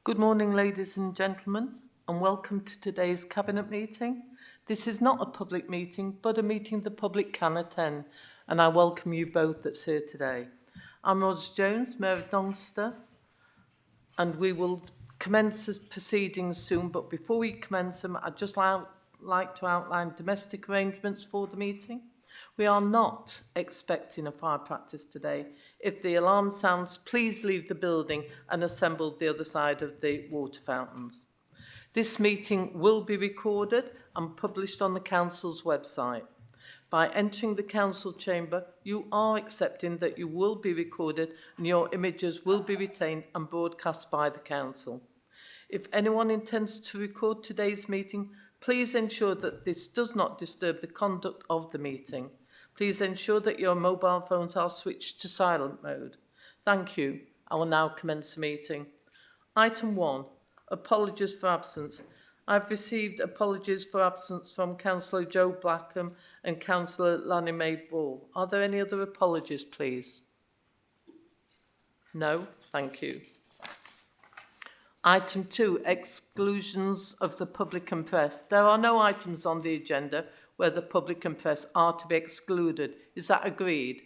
Good morning, ladies and gentlemen, and welcome to today's Cabinet meeting. This is not a public meeting, but a meeting the public can attend, and I welcome you both that's here today. I'm Ros Jones, Mayor of Doncaster, and we will commence the proceedings soon, but before we commence them, I'd just like to outline domestic arrangements for the meeting. We are not expecting a fire practice today. If the alarm sounds, please leave the building and assemble the other side of the water fountains. This meeting will be recorded and published on the Council's website. By entering the Council chamber, you are accepting that you will be recorded and your images will be retained and broadcast by the Council. If anyone intends to record today's meeting, please ensure that this does not disturb the conduct of the meeting. Please ensure that your mobile phones are switched to silent mode. Thank you. I will now commence the meeting. Item 1, apologies for absence. I've received apologies for absence from Councillor Joe Blackham and Councillor Lanny May Ball. Are there any other apologies, please? No? Thank you. Item 2, exclusions of the public and press. There are no items on the agenda where the public and press are to be excluded. Is that agreed?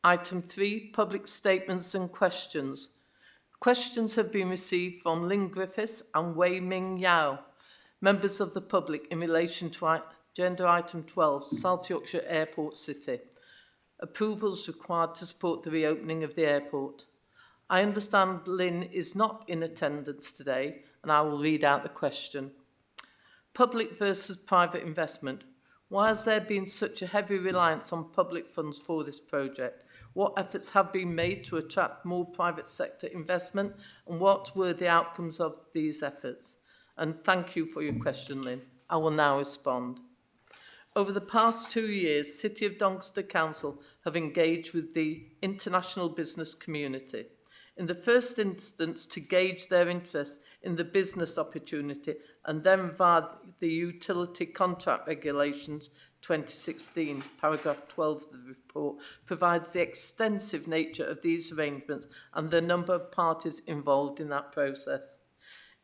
Item 3, public statements and questions. Questions have been received from Lynn Griffiths and Wei Ming Yao, members of the public, in relation to agenda item 12, South Yorkshire Airport City. Approvals required to support the reopening of the airport. I understand Lynn is not in attendance today, and I will read out the question. Public versus private investment. Why has there been such a heavy reliance on public funds for this project? What efforts have been made to attract more private sector investment, and what were the outcomes of these efforts? And thank you for your question, Lynn. I will now respond. Over the past 2 years, City of Doncaster Council have engaged with the international business community. In the first instance, to gauge their interest in the business opportunity, and then via the Utility Contract Regulations 2016, paragraph 12 of the report, provides the extensive nature of these arrangements and the number of parties involved in that process.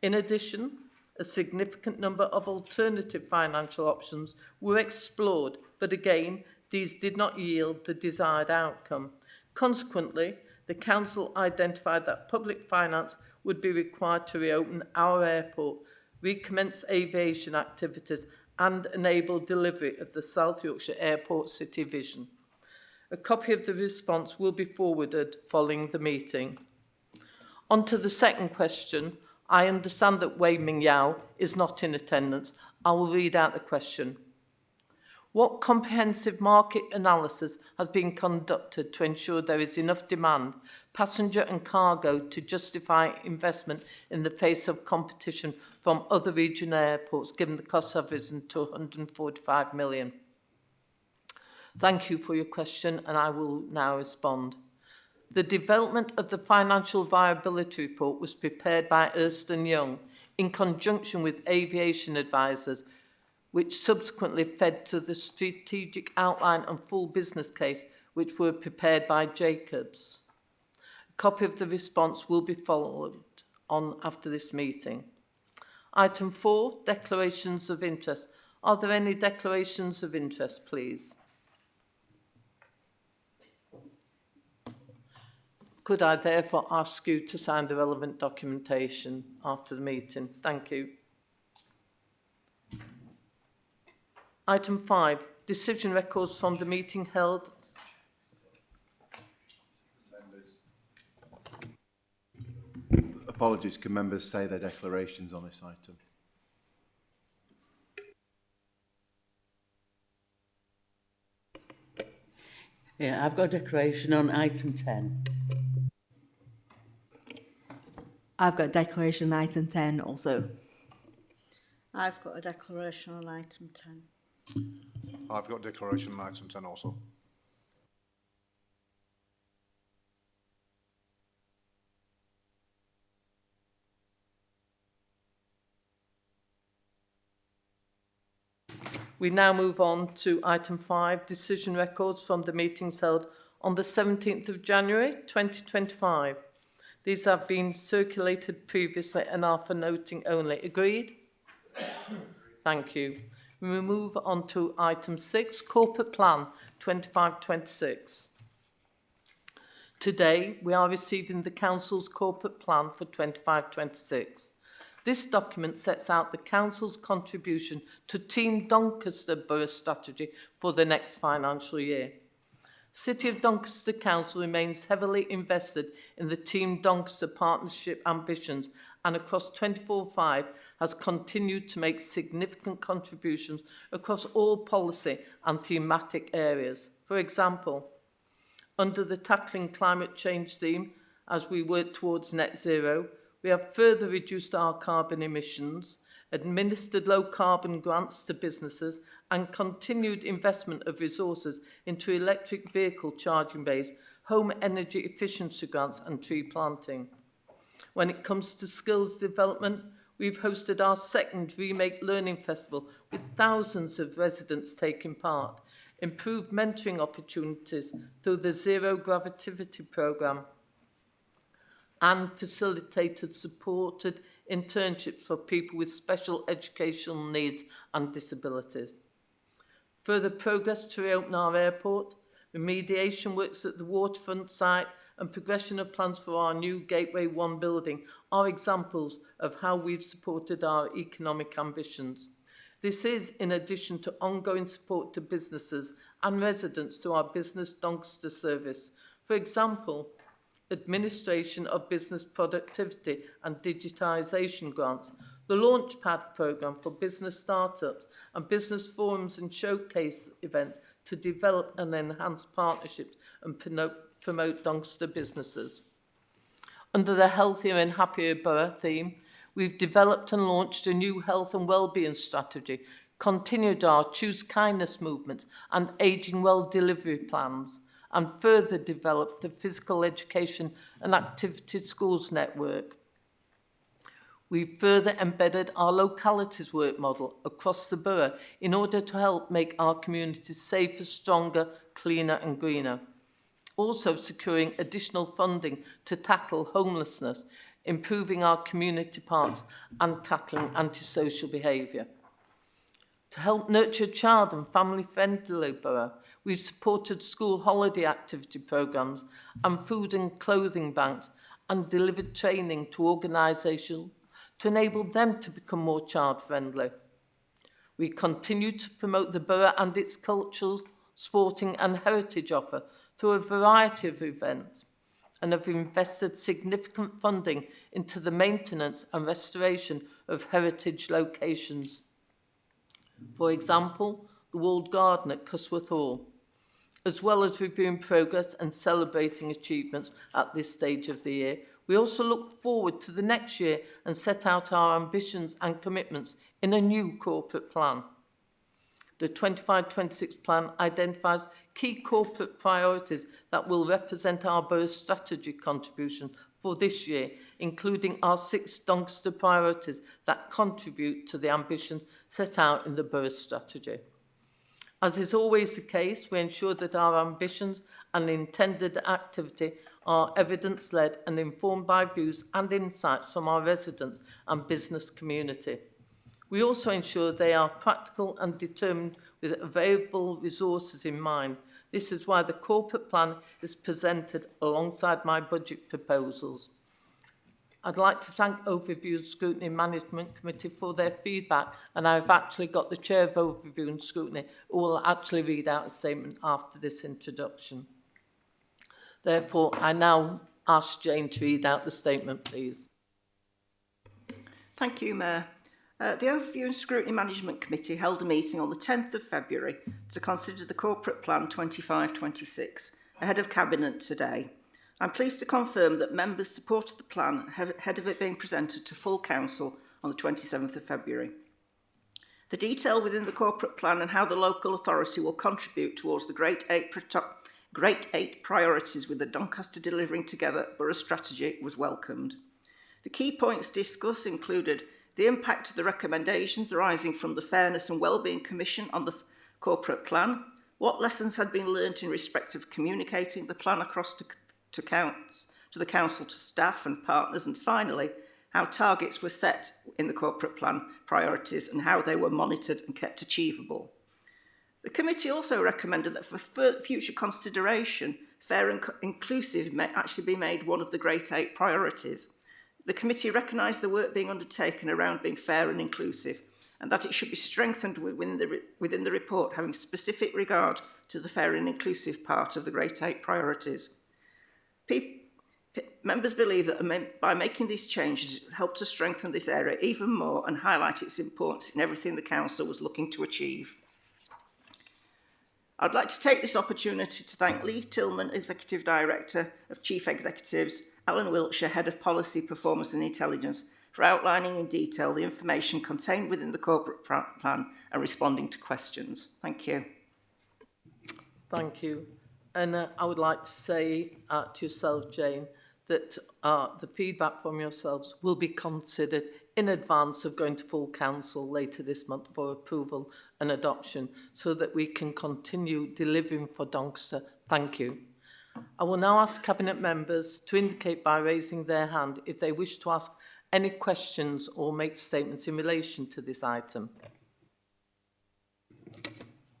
In addition, a significant number of alternative financial options were explored, but again, these did not yield the desired outcome. Consequently, the Council identified that public finance would be required to reopen our airport, recommence aviation activities and enable delivery of the South Yorkshire Airport City Vision. A copy of the response will be forwarded following the meeting. On to the second question. I understand that Wei Ming Yao is not in attendance. I will read out the question. What comprehensive market analysis has been conducted to ensure there is enough demand, passenger and cargo, to justify investment in the face of competition from other regional airports, given the costs have risen to 145 million? Thank you for your question, and I will now respond. The development of the financial viability report was prepared by Ernst & Young in conjunction with aviation advisors, which subsequently fed to the strategic outline and full business case, which were prepared by Jacobs. A copy of the response will be followed on after this meeting. Item 4, declarations of interest. Are there any declarations of interest, please? Could I therefore ask you to sign the relevant documentation after the meeting? Thank you. Item 5, decision records from the meeting held. Apologies, can members say their declarations on this item? Yeah, I've got a declaration on item 10. I've got a declaration on item 10 also. I've got a declaration on item 10. I've got declaration on item 10 also. We now move on to item 5, decision records from the meetings held on the 17th of January 2025. These have been circulated previously and are for noting only. Agreed? Thank you. We move on to item 6, Corporate Plan 25-26. Today, we are receiving the Council's Corporate Plan for 25-26. This document sets out the Council's contribution to Team Doncaster Borough strategy for the next financial year. City of Doncaster Council remains heavily invested in the Team Doncaster partnership ambitions and across 24/5 has continued to make significant contributions across all policy and thematic areas. For example, under the Tackling Climate Change theme, as we work towards net zero, we have further reduced our carbon emissions, administered low carbon grants to businesses, and continued investment of resources into electric vehicle charging bays, home energy efficiency grants, and tree planting. When it comes to skills development, we've hosted our second Remake Learning Festival with thousands of residents taking part, improved mentoring opportunities through the Zero Gravity programme, and facilitated supported internships for people with special educational needs and disabilities. Further progress to reopen our airport, remediation works at the waterfront site and progression of plans for our new Gateway 1 building are examples of how we've supported our economic ambitions. This is in addition to ongoing support to businesses and residents through our Business Doncaster service. For example, administration of business productivity and digitisation grants, the Launchpad programme for business startups and business forums and showcase events to develop and enhance partnerships and promote Doncaster businesses. Under the Healthier and Happier Borough theme, we've developed and launched a new health and wellbeing strategy, continued our Choose Kindness movements and Ageing Well delivery plans, and further developed the Physical Education and Activity Schools network. We've further embedded our localities work model across the borough in order to help make our communities safer, stronger, cleaner and greener. Also securing additional funding to tackle homelessness, improving our community parks and tackling antisocial behaviour. To help nurture child and family-friendly borough, we've supported school holiday activity programmes and food and clothing banks and delivered training to organisations to enable them to become more child-friendly. We continue to promote the borough and its cultural, sporting and heritage offer through a variety of events and have invested significant funding into the maintenance and restoration of heritage locations. For example, the walled garden at Cusworth Hall, as well as reviewing progress and celebrating achievements at this stage of the year. We also look forward to the next year and set out our ambitions and commitments in a new corporate plan. The 25-26 plan identifies key corporate priorities that will represent our borough's strategy contribution for this year, including our 6 Doncaster priorities that contribute to the ambition set out in the borough strategy. As is always the case, we ensure that our ambitions and intended activity are evidence-led and informed by views and insights from our residents and business community. We also ensure they are practical and determined with available resources in mind. This is why the corporate plan is presented alongside my budget proposals. I'd like to thank Overview and Scrutiny Management Committee for their feedback, and I've actually got the Chair of Overview and Scrutiny who will actually read out a statement after this introduction. Therefore, I now ask Jane to read out the statement, please. Thank you, Mayor. The Overview and Scrutiny Management Committee held a meeting on the 10th of February to consider the Corporate Plan 25-26 ahead of Cabinet today. I'm pleased to confirm that members supported the plan ahead of it being presented to full council on the 27th of February. The detail within the corporate plan and how the local authority will contribute towards the Great Eight priorities with the Doncaster Delivering Together Borough Strategy was welcomed. The key points discussed included the impact of the recommendations arising from the Fairness and Wellbeing Commission on the corporate plan, what lessons had been learnt in respect of communicating the plan across to to the council, to staff and partners, and finally, how targets were set in the corporate plan priorities and how they were monitored and kept achievable. The committee also recommended that for future consideration, fair and inclusive may actually be made one of the Great 8 priorities. The committee recognised the work being undertaken around being fair and inclusive, and that it should be strengthened within the report, having specific regard to the fair and inclusive part of the Great 8 priorities. Members believe that by making these changes, it would help to strengthen this area even more and highlight its importance in everything the Council was looking to achieve. I'd like to take this opportunity to thank Lee Tillman, Executive Director of Chief Executives, Alan Wiltshire, Head of Policy, Performance and Intelligence, for outlining in detail the information contained within the corporate plan and responding to questions. Thank you. Thank you. And I would like to say to yourself, Jane, that the feedback from yourselves will be considered in advance of going to full council later this month for approval and adoption so that we can continue delivering for Doncaster. Thank you. I will now ask Cabinet members to indicate by raising their hand if they wish to ask any questions or make statements in relation to this item.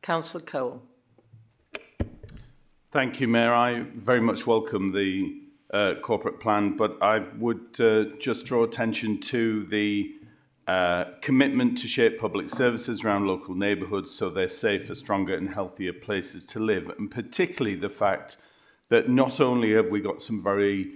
Councillor Cole. Thank you, Mayor. I very much welcome the corporate plan, but I would just draw attention to the commitment to shape public services around local neighbourhoods so they're safer, stronger and healthier places to live, and particularly the fact that not only have we got some very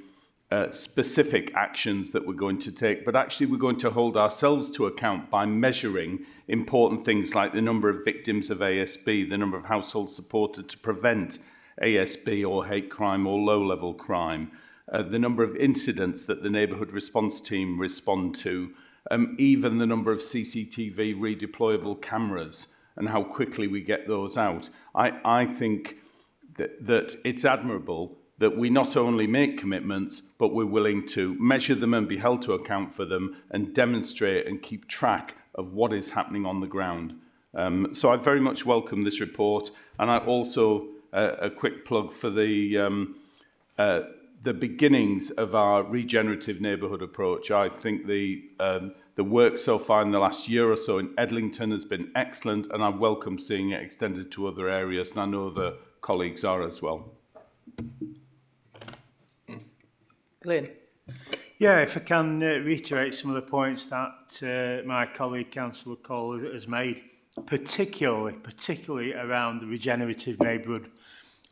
specific actions that we're going to take, but actually we're going to hold ourselves to account by measuring important things like the number of victims of ASB, the number of households supported to prevent ASB or hate crime or low-level crime, the number of incidents that the neighbourhood response team respond to, even the number of CCTV redeployable cameras and how quickly we get those out. I think that it's admirable that we not only make commitments, but we're willing to measure them and be held to account for them and demonstrate and keep track of what is happening on the ground. So I very much welcome this report, and I also a quick plug for the beginnings of our regenerative neighbourhood approach. I think the work so far in the last year or so in Edlington has been excellent, and I welcome seeing it extended to other areas, and I know the colleagues are as well. Glyn. Yeah, if I can reiterate some of the points that my colleague Councillor Cole has made, particularly around the regenerative neighbourhood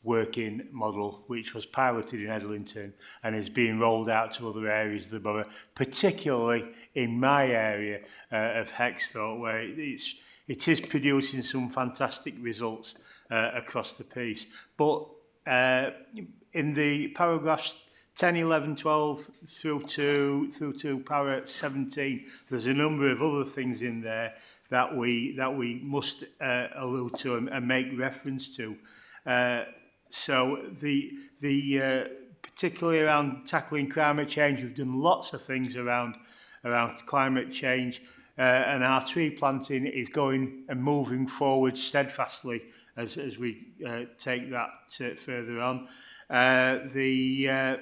working model, which was piloted in Edlington and is being rolled out to other areas of the borough, particularly in my area of Hexthorpe, where it is producing some fantastic results across the piece. But in the paragraphs 10, 11, 12 through to paragraph 17, there's a number of other things in there that we must allude to and make reference to. So the particularly around tackling climate change, we've done lots of things around climate change, and our tree planting is going and moving forward steadfastly as we take that further on. The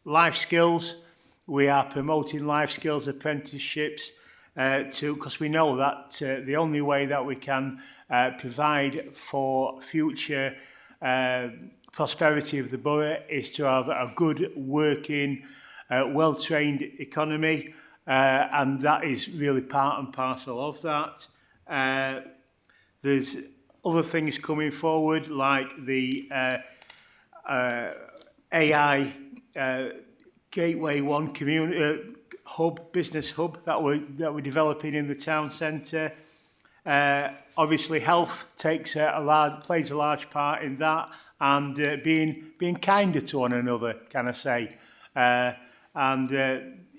life skills, we are promoting life skills apprenticeships because we know that the only way that we can provide for future prosperity of the borough is to have a good working, well-trained economy, and that is really part and parcel of that. There's other things coming forward like the AI Gateway One community business hub that we're developing in the town centre. Obviously, health plays a large part in that, and being kinder to one another, can I say?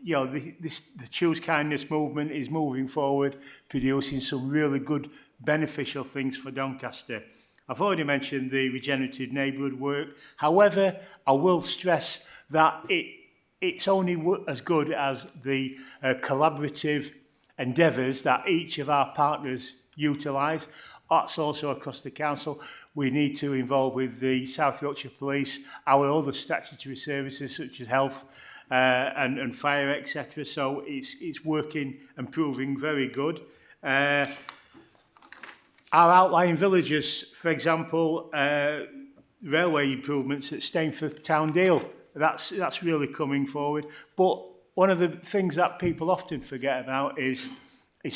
You know, the Choose Kindness movement is moving forward, producing some really good, beneficial things for Doncaster. I've already mentioned the regenerative neighbourhood work. However, I will stress that it's only as good as the collaborative endeavours that each of our partners utilise. That's also across the council. We need to involve with the South Yorkshire Police, our other statutory services such as health and fire, etc. So it's working and proving very good. Our outlying villages, for example, railway improvements at Stainforth Town Deal, that's really coming forward. But one of the things that people often forget about is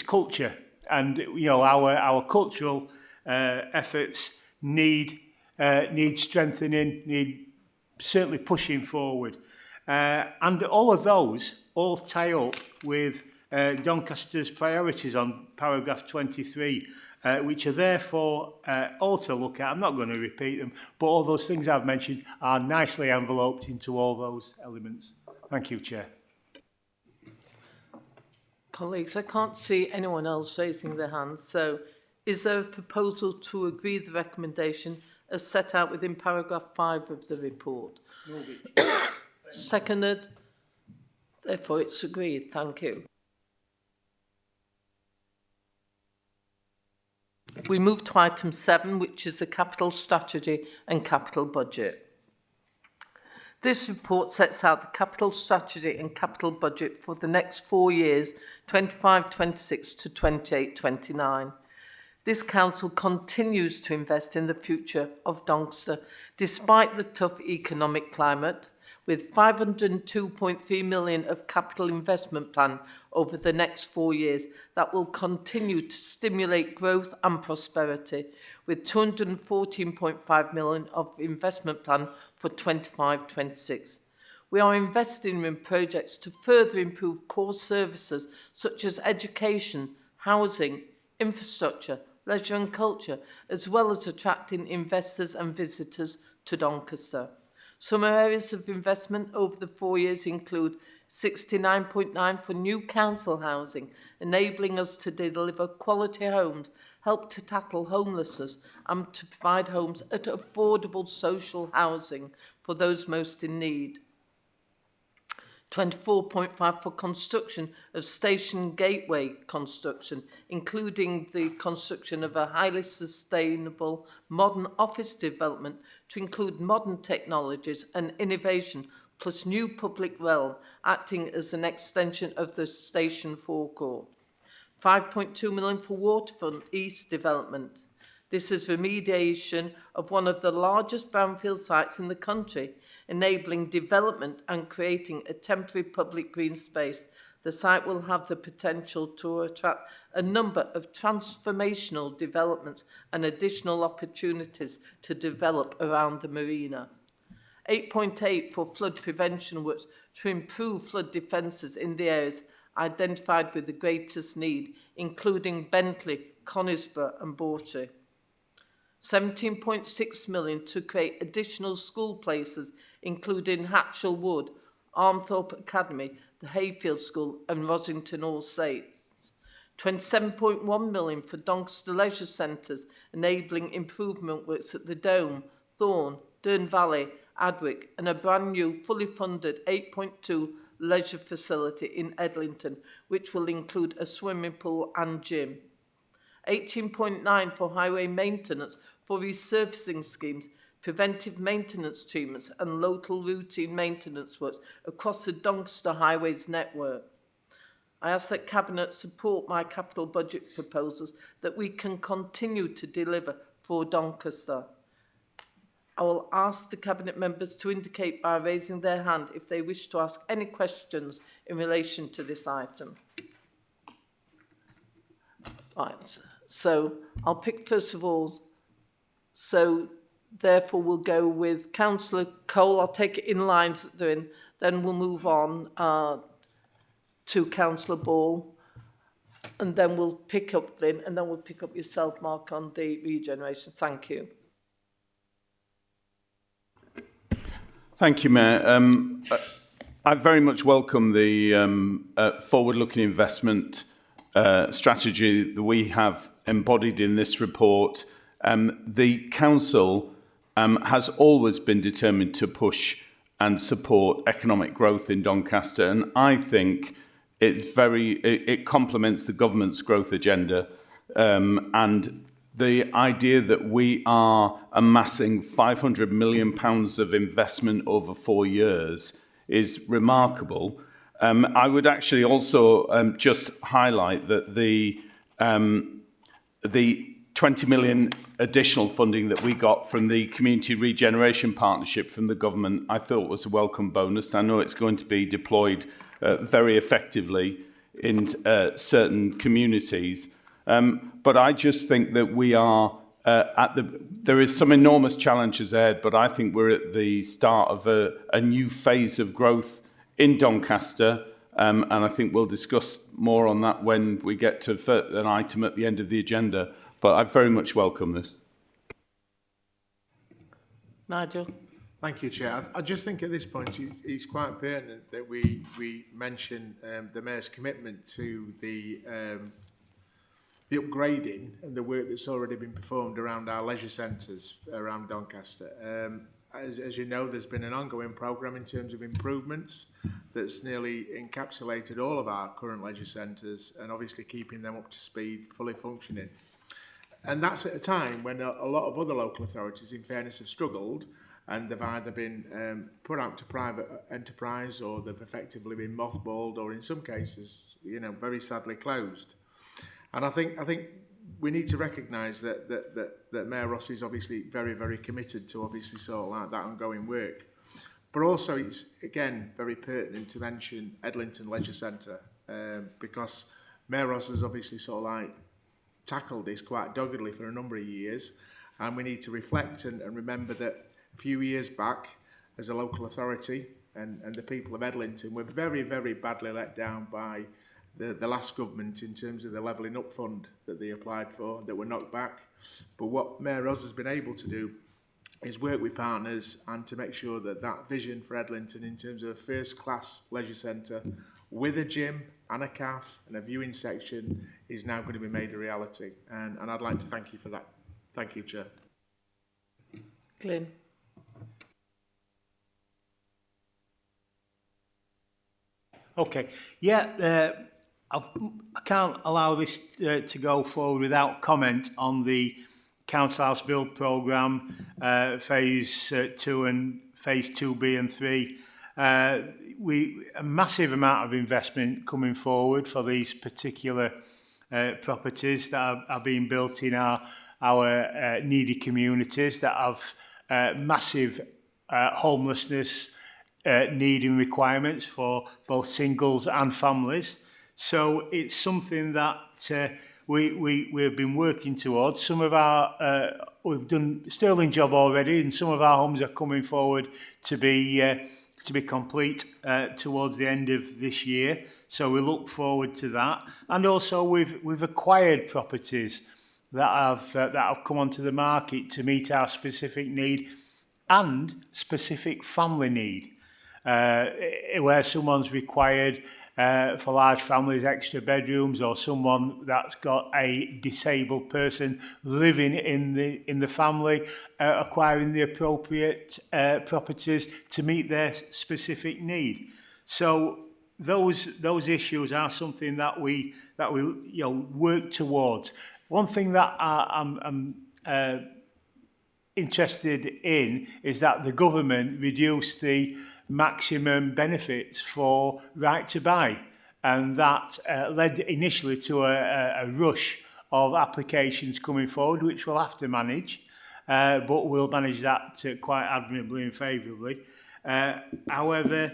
culture, and you know our cultural efforts need strengthening, need certainly pushing forward, and all of those all tie up with Doncaster's priorities on paragraph 23, which are therefore all to look at. I'm not going to repeat them, but all those things I've mentioned are nicely enveloped into all those elements. Thank you, Chair. Colleagues, I can't see anyone else raising their hands, so is there a proposal to agree the recommendation as set out within paragraph 5 of the report? Seconded. Therefore, it's agreed. Thank you. We move to item 7, which is the capital strategy and capital budget. This report sets out the capital strategy and capital budget for the next 4 years, 25-26 to 28-29. This council continues to invest in the future of Doncaster despite the tough economic climate, with 502.3 million of capital investment plan over the next 4 years that will continue to stimulate growth and prosperity, with 214.5 million of investment plan for 25-26. We are investing in projects to further improve core services such as education, housing, infrastructure, leisure and culture, as well as attracting investors and visitors to Doncaster. Some areas of investment over the 4 years include 69.9 for new council housing, enabling us to deliver quality homes, help to tackle homelessness and to provide homes at affordable social housing for those most in need. 24.5 for construction of station gateway construction, including the construction of a highly sustainable modern office development to include modern technologies and innovation, plus new public realm acting as an extension of the station forecourt. 5.2 million for Waterfront East development. This is remediation of one of the largest brownfield sites in the country, enabling development and creating a temporary public green space. The site will have the potential to attract a number of transformational developments and additional opportunities to develop around the marina. 8.8 for flood prevention works to improve flood defences in the areas identified with the greatest need, including Bentley, Conisbrough and Bawtry. 17.6 million to create additional school places, including Hatchell Wood, Armthorpe Academy, the Hayfield School and Rosington All Saints. 27.1 million for Doncaster leisure centres, enabling improvement works at the Dome, Thorn, Dearne Valley, Adwick, and a brand new fully funded 8.2 leisure facility in Edlington, which will include a swimming pool and gym. 18.9 for highway maintenance for resurfacing schemes, preventive maintenance treatments and local routine maintenance works across the Doncaster Highways network. I ask that Cabinet support my capital budget proposals that we can continue to deliver for Doncaster. I will ask the Cabinet members to indicate by raising their hand if they wish to ask any questions in relation to this item. Right, so I'll pick first of all, so therefore we'll go with Councillor Cole. I'll take it in lines that they're in, then we'll move on to Councillor Ball, and then we'll pick up Lynn, and then we'll pick up yourself, Mark, on the regeneration. Thank you. Thank you, Mayor. I very much welcome the forward-looking investment strategy that we have embodied in this report. The Council has always been determined to push and support economic growth in Doncaster, and I think it complements the government's growth agenda, and the idea that we are amassing £500 million of investment over 4 years is remarkable. I would actually also just highlight that the 20 million additional funding that we got from the Community Regeneration Partnership from the government, I thought was a welcome bonus. I know it's going to be deployed very effectively in certain communities. But I just think that we are there is some enormous challenges ahead, but I think we're at the start of a new phase of growth in Doncaster. And I think we'll discuss more on that when we get to an item at the end of the agenda. But I very much welcome this. Nigel? Thank you, Chair. I just think at this point it's quite pertinent that we mention the Mayor's commitment to the upgrading and the work that's already been performed around our leisure centres around Doncaster. As you know, there's been an ongoing programme in terms of improvements that's nearly encapsulated all of our current leisure centres and obviously keeping them up to speed, fully functioning. And that's at a time when a lot of other local authorities, in fairness, have struggled and they've either been put out to private enterprise or they've effectively been mothballed or in some cases, you know, very sadly closed. And I think we need to recognise that Mayor Ross is obviously very, very committed to obviously sort of like that ongoing work. But also it's, again, very pertinent to mention Edlington Leisure Centre because Mayor Ross has obviously sort of like tackled this quite doggedly for a number of years, and we need to reflect and remember that a few years back as a local authority and the people of Edlington were very, very badly let down by the last government in terms of the levelling up fund that they applied for that were knocked back. But what Mayor Ross has been able to do is work with partners and to make sure that that vision for Edlington in terms of a first-class leisure centre with a gym and a cafe and a viewing section is now going to be made a reality. And I'd like to thank you for that. Thank you, Chair. Glyn? Okay, yeah, I can't allow this to go forward without comment on the Council House Build Programme, Phase 2 and Phase 2B and 3. A massive amount of investment coming forward for these particular properties that are being built in our needy communities that have massive homelessness need and requirements for both singles and families. So it's something that we've been working towards. Some of our, we've done a sterling job already, and some of our homes are coming forward to be complete towards the end of this year. So we look forward to that. And also we've acquired properties that have come onto the market to meet our specific need and specific family need. Where someone's required for large families extra bedrooms, or someone that's got a disabled person living in the family, acquiring the appropriate properties to meet their specific need. So those issues are something that we work towards. One thing that I'm interested in is that the government reduced the maximum benefits for right to buy, and that led initially to a rush of applications coming forward, which we'll have to manage, but we'll manage that quite admirably and favourably. However,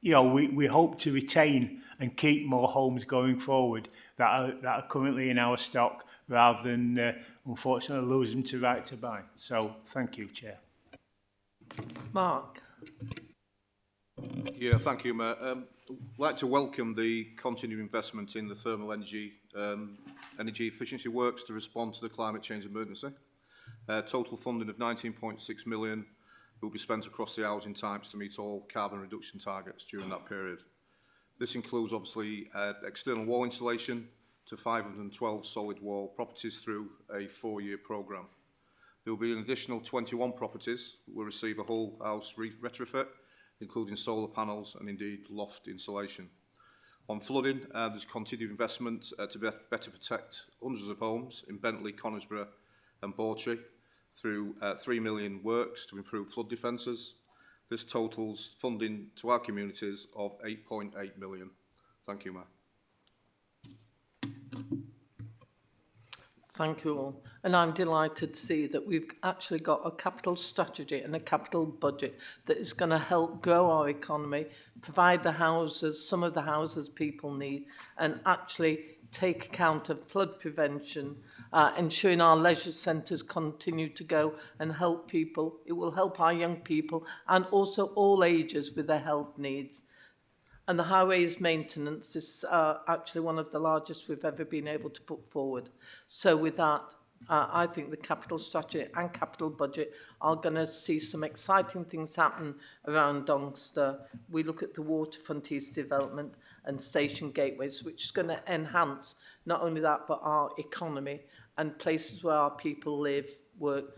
we hope to retain and keep more homes going forward that are currently in our stock, rather than unfortunately lose them to right to buy. So thank you, Chair. Mark? Yeah, thank you, Mayor. I'd like to welcome the continued investment in the thermal energy efficiency works to respond to the climate change emergency. Total funding of 19.6 million will be spent across the housing types to meet all carbon reduction targets during that period. This includes obviously external wall installation to 512 solid wall properties through a 4-year programme. There will be an additional 21 properties that will receive a whole house retrofit, including solar panels and indeed loft insulation. On flooding, there's continued investment to better protect hundreds of homes in Bentley, Conisbrough and Bawtry through 3 million works to improve flood defences. This totals funding to our communities of 8.8 million. Thank you, Mayor. Thank you all. And I'm delighted to see that we've actually got a capital strategy and a capital budget that is going to help grow our economy, provide the houses, some of the houses people need, and actually take account of flood prevention, ensuring our leisure centres continue to go and help people. It will help our young people and also all ages with their health needs. And the highways maintenance is actually one of the largest we've ever been able to put forward. So with that, I think the capital strategy and capital budget are going to see some exciting things happen around Doncaster. We look at the waterfront east development and station gateways, which is going to enhance not only that, but our economy and places where our people live, work,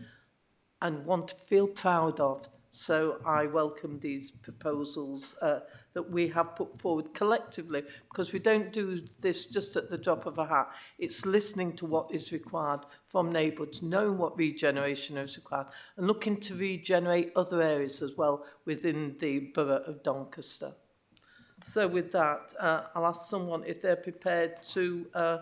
and want to feel proud of. So I welcome these proposals that we have put forward collectively, because we don't do this just at the drop of a hat. It's listening to what is required from neighbourhoods, knowing what regeneration is required, and looking to regenerate other areas as well within the borough of Doncaster. So with that, I'll ask someone if they're prepared to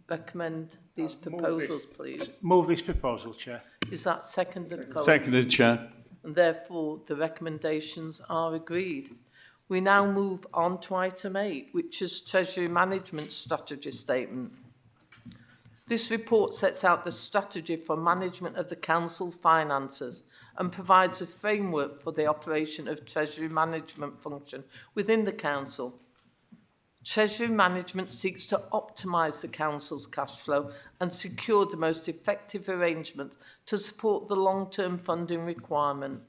recommend these proposals, please. Move this proposal, Chair. Is that seconded? Colin? Seconded, Chair. And therefore the recommendations are agreed. We now move on to item 8, which is Treasury Management Strategy Statement. This report sets out the strategy for management of the Council finances and provides a framework for the operation of Treasury management function within the Council. Treasury management seeks to optimise the Council's cash flow and secure the most effective arrangements to support the long-term funding requirement.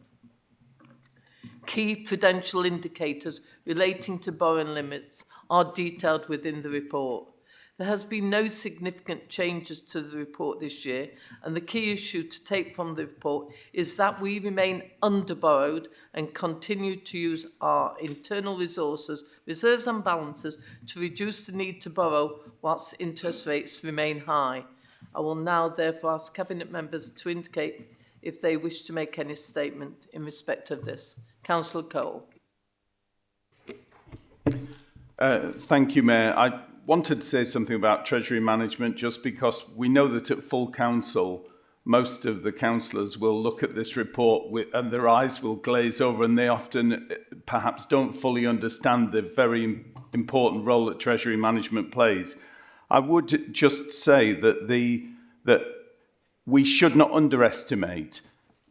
Key prudential indicators relating to borrowing limits are detailed within the report. There has been no significant changes to the report this year, and the key issue to take from the report is that we remain under-borrowed and continue to use our internal resources, reserves and balances to reduce the need to borrow whilst interest rates remain high. I will now therefore ask Cabinet members to indicate if they wish to make any statement in respect of this. Councillor Cole. Thank you, Mayor. I wanted to say something about Treasury management just because we know that at full council, most of the councillors will look at this report and their eyes will glaze over, and they often perhaps don't fully understand the very important role that Treasury management plays. I would just say that that we should not underestimate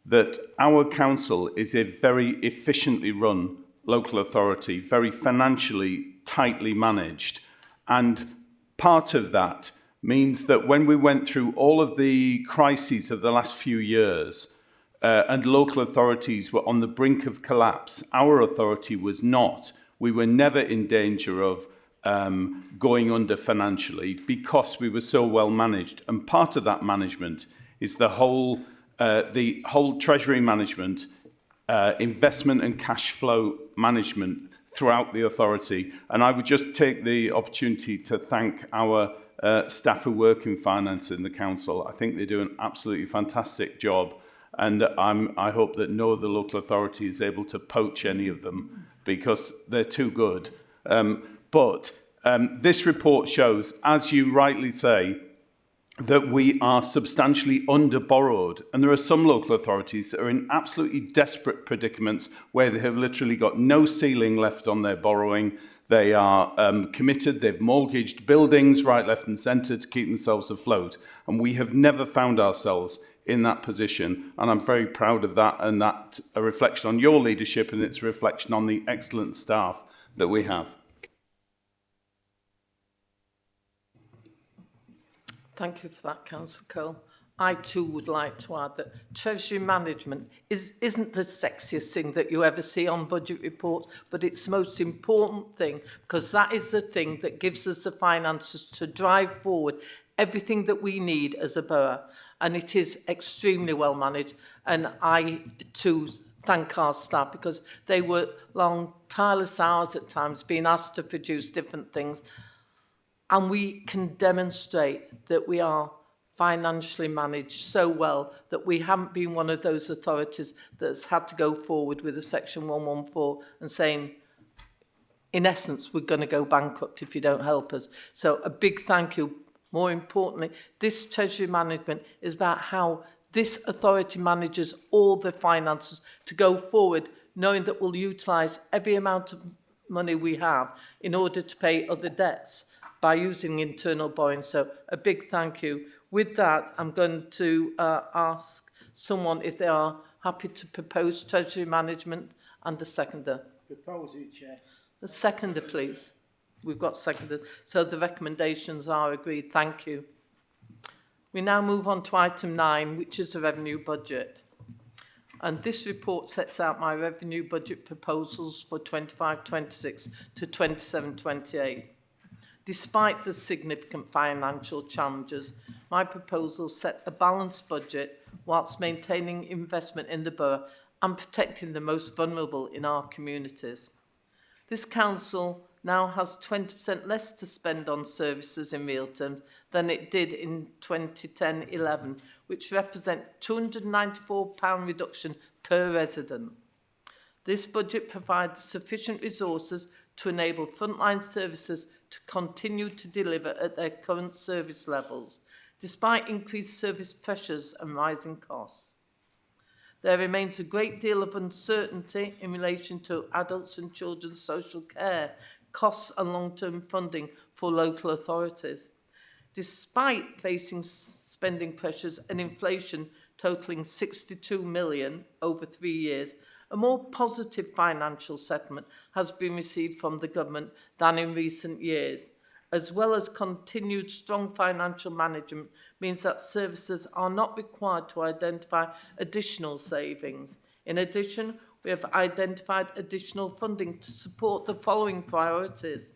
that our council is a very efficiently run local authority, very financially tightly managed. And part of that means that when we went through all of the crises of the last few years and local authorities were on the brink of collapse, our authority was not. We were never in danger of going under financially because we were so well managed. And part of that management is the whole Treasury management, investment and cash flow management throughout the authority. And I would just take the opportunity to thank our staff who work in finance in the council. I think they do an absolutely fantastic job. And I hope that no other local authority is able to poach any of them because they're too good. But this report shows, as you rightly say, that we are substantially under-borrowed. And there are some local authorities that are in absolutely desperate predicaments where they have literally got no ceiling left on their borrowing. They are committed, they've mortgaged buildings right, left and centre to keep themselves afloat. And we have never found ourselves in that position. And I'm very proud of that, and that's a reflection on your leadership, and it's a reflection on the excellent staff that we have. Thank you for that, Councillor Cole. I too would like to add that Treasury management isn't the sexiest thing that you ever see on budget reports, but it's the most important thing because that is the thing that gives us the finances to drive forward everything that we need as a borough. And it is extremely well managed. And I too thank our staff because they work long, tireless hours at times, being asked to produce different things. And we can demonstrate that we are financially managed so well that we haven't been one of those authorities that's had to go forward with a Section 114 and saying, in essence, we're going to go bankrupt if you don't help us. So a big thank you. More importantly, this Treasury management is about how this authority manages all the finances to go forward, knowing that we'll utilise every amount of money we have in order to pay other debts by using internal borrowing. So a big thank you. With that, I'm going to ask someone if they are happy to propose Treasury management and the seconder. Propose it, Chair. The seconder, please. We've got seconded. So the recommendations are agreed. Thank you. We now move on to item 9, which is the revenue budget. And this report sets out my revenue budget proposals for 25-26 to 27-28. Despite the significant financial challenges, my proposals set a balanced budget whilst maintaining investment in the borough and protecting the most vulnerable in our communities. This council now has 20% less to spend on services in real terms than it did in 2010-11, which represent £294 reduction per resident. This budget provides sufficient resources to enable frontline services to continue to deliver at their current service levels, despite increased service pressures and rising costs. There remains a great deal of uncertainty in relation to adults and children's social care, costs and long-term funding for local authorities. Despite facing spending pressures and inflation totalling 62 million over 3 years, a more positive financial settlement has been received from the government than in recent years, as well as continued strong financial management means that services are not required to identify additional savings. In addition, we have identified additional funding to support the following priorities.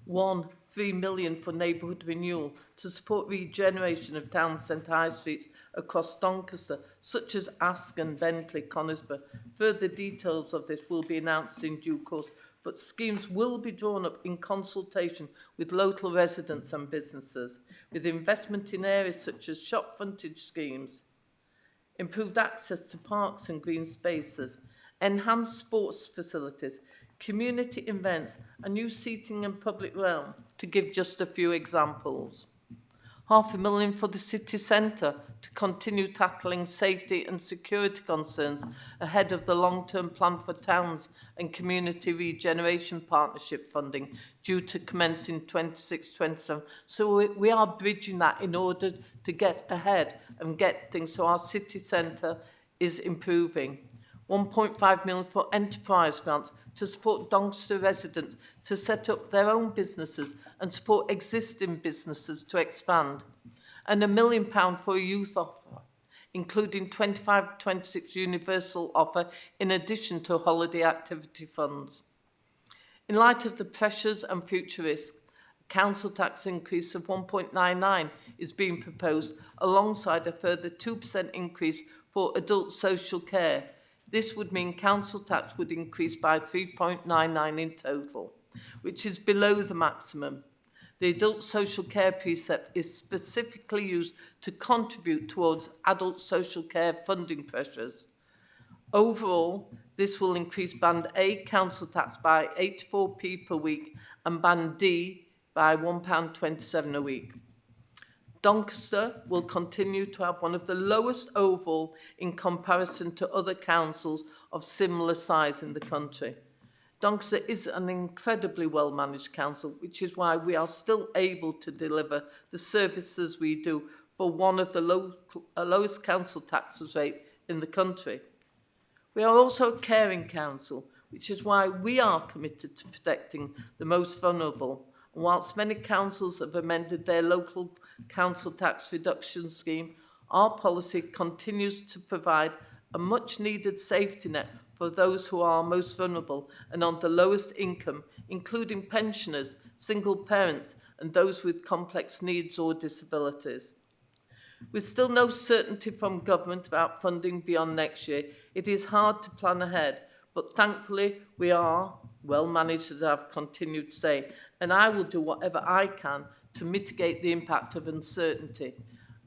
1, 3 million for neighbourhood renewal to support regeneration of town centre high streets across Doncaster, such as Asken, Bentley, Conisbrough. Further details of this will be announced in due course, but schemes will be drawn up in consultation with local residents and businesses, with investment in areas such as shop frontage schemes, improved access to parks and green spaces, enhanced sports facilities, community events, and new seating and public realm, to give just a few examples. £500,000 for the city centre to continue tackling safety and security concerns ahead of the long-term plan for towns and community regeneration partnership funding due to commence in 26-27. So we are bridging that in order to get ahead and get things so our city centre is improving. 1.5 million for enterprise grants to support Doncaster residents to set up their own businesses and support existing businesses to expand. And £1 million for a youth offer, including 25-26 universal offer in addition to holiday activity funds. In light of the pressures and future risk, a council tax increase of 1.99 is being proposed alongside a further 2% increase for adult social care. This would mean council tax would increase by 3.99 in total, which is below the maximum. The adult social care precept is specifically used to contribute towards adult social care funding pressures. Overall, this will increase Band A council tax by 84p per week and Band D by £1.27 a week. Doncaster will continue to have one of the lowest overall in comparison to other councils of similar size in the country. Doncaster is an incredibly well-managed council, which is why we are still able to deliver the services we do for one of the lowest council taxes rate in the country. We are also a caring council, which is why we are committed to protecting the most vulnerable. And whilst many councils have amended their local council tax reduction scheme, our policy continues to provide a much-needed safety net for those who are most vulnerable and on the lowest income, including pensioners, single parents, and those with complex needs or disabilities. With still no certainty from government about funding beyond next year, It is hard to plan ahead, but thankfully we are well managed, as I've continued to say, and I will do whatever I can to mitigate the impact of uncertainty.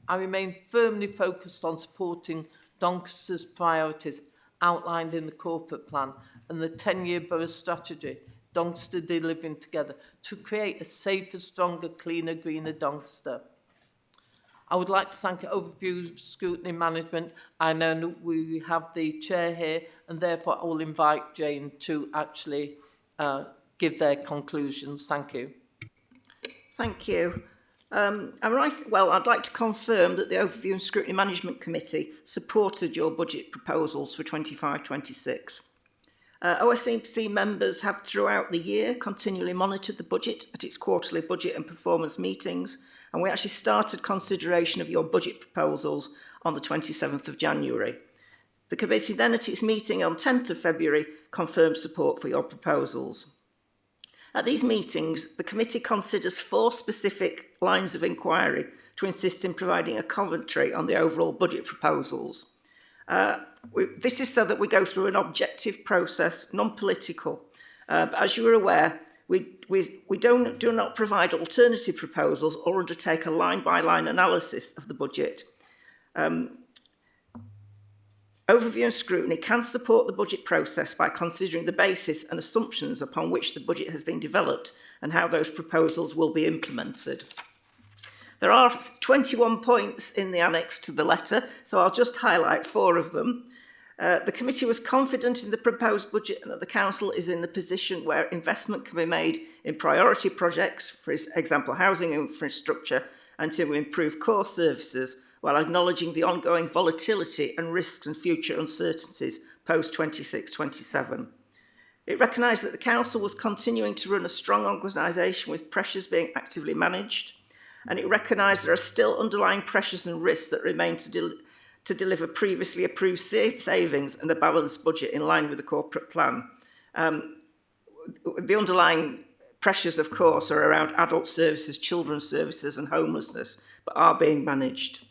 I remain firmly focused on supporting Doncaster's priorities outlined in the corporate plan and the 10-year borough strategy, Doncaster Delivering Together, to create a safer, stronger, cleaner, greener Doncaster. I would like to thank Overview Scrutiny Management. I know that we have the chair here, and therefore I will invite Jane to actually give their conclusions. Thank you. Thank you. I'd like to confirm that the Overview and Scrutiny Management Committee supported your budget proposals for 25-26. OSCP members have throughout the year continually monitored the budget at its quarterly budget and performance meetings, and we actually started consideration of your budget proposals on the 27th of January. The committee then at its meeting on 10th of February confirmed support for your proposals. At these meetings, the committee considers 4 specific lines of inquiry to insist in providing a commentary on the overall budget proposals. This is so that we go through an objective process, non-political. But as you are aware, we do not provide alternative proposals or undertake a line-by-line analysis of the budget. Overview and Scrutiny can support the budget process by considering the basis and assumptions upon which the budget has been developed and how those proposals will be implemented. There are 21 points in the annex to the letter, so I'll just highlight 4 of them. The committee was confident in the proposed budget and that the council is in the position where investment can be made in priority projects, for example, housing infrastructure, and to improve core services, while acknowledging the ongoing volatility and risks and future uncertainties post-26-27. It recognised that the council was continuing to run a strong organisation with pressures being actively managed, and it recognised there are still underlying pressures and risks that remain to deliver previously approved savings and a balanced budget in line with the corporate plan. The underlying pressures, of course, are around adult services, children's services and homelessness, but are being managed.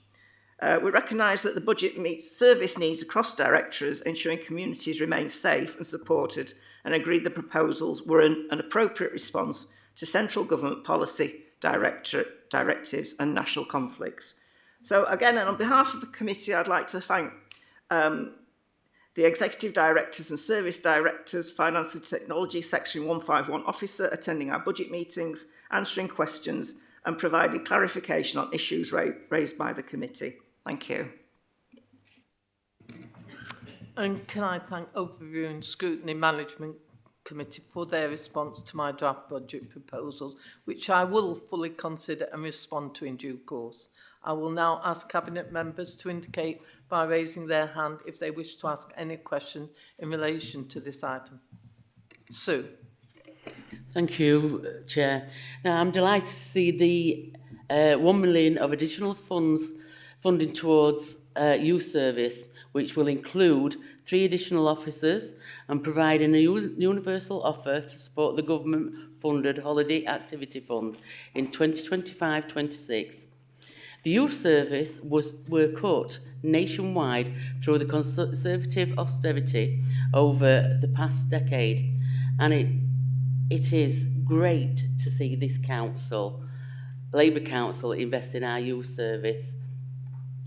We recognise that the budget meets service needs across directorates, ensuring communities remain safe and supported, and agreed the proposals were an appropriate response to central government policy, directives and national conflicts. So again, and on behalf of the committee, I'd like to thank the executive directors and service directors, finance and technology, section 151 officer, attending our budget meetings, answering questions and providing clarification on issues raised by the committee. Thank you. And can I thank Overview and Scrutiny Management Committee for their response to my draft budget proposals, which I will fully consider and respond to in due course. I will now ask Cabinet members to indicate by raising their hand if they wish to ask any question in relation to this item. Sue. Thank you, Chair. Now, I'm delighted to see the 1 million of additional funding towards youth service, which will include 3 additional officers and provide a universal offer to support the government-funded Holiday Activity Fund in 2025-26. The youth service were cut nationwide through the Conservative austerity over the past decade, and it is great to see this council, Labour Council, invest in our youth service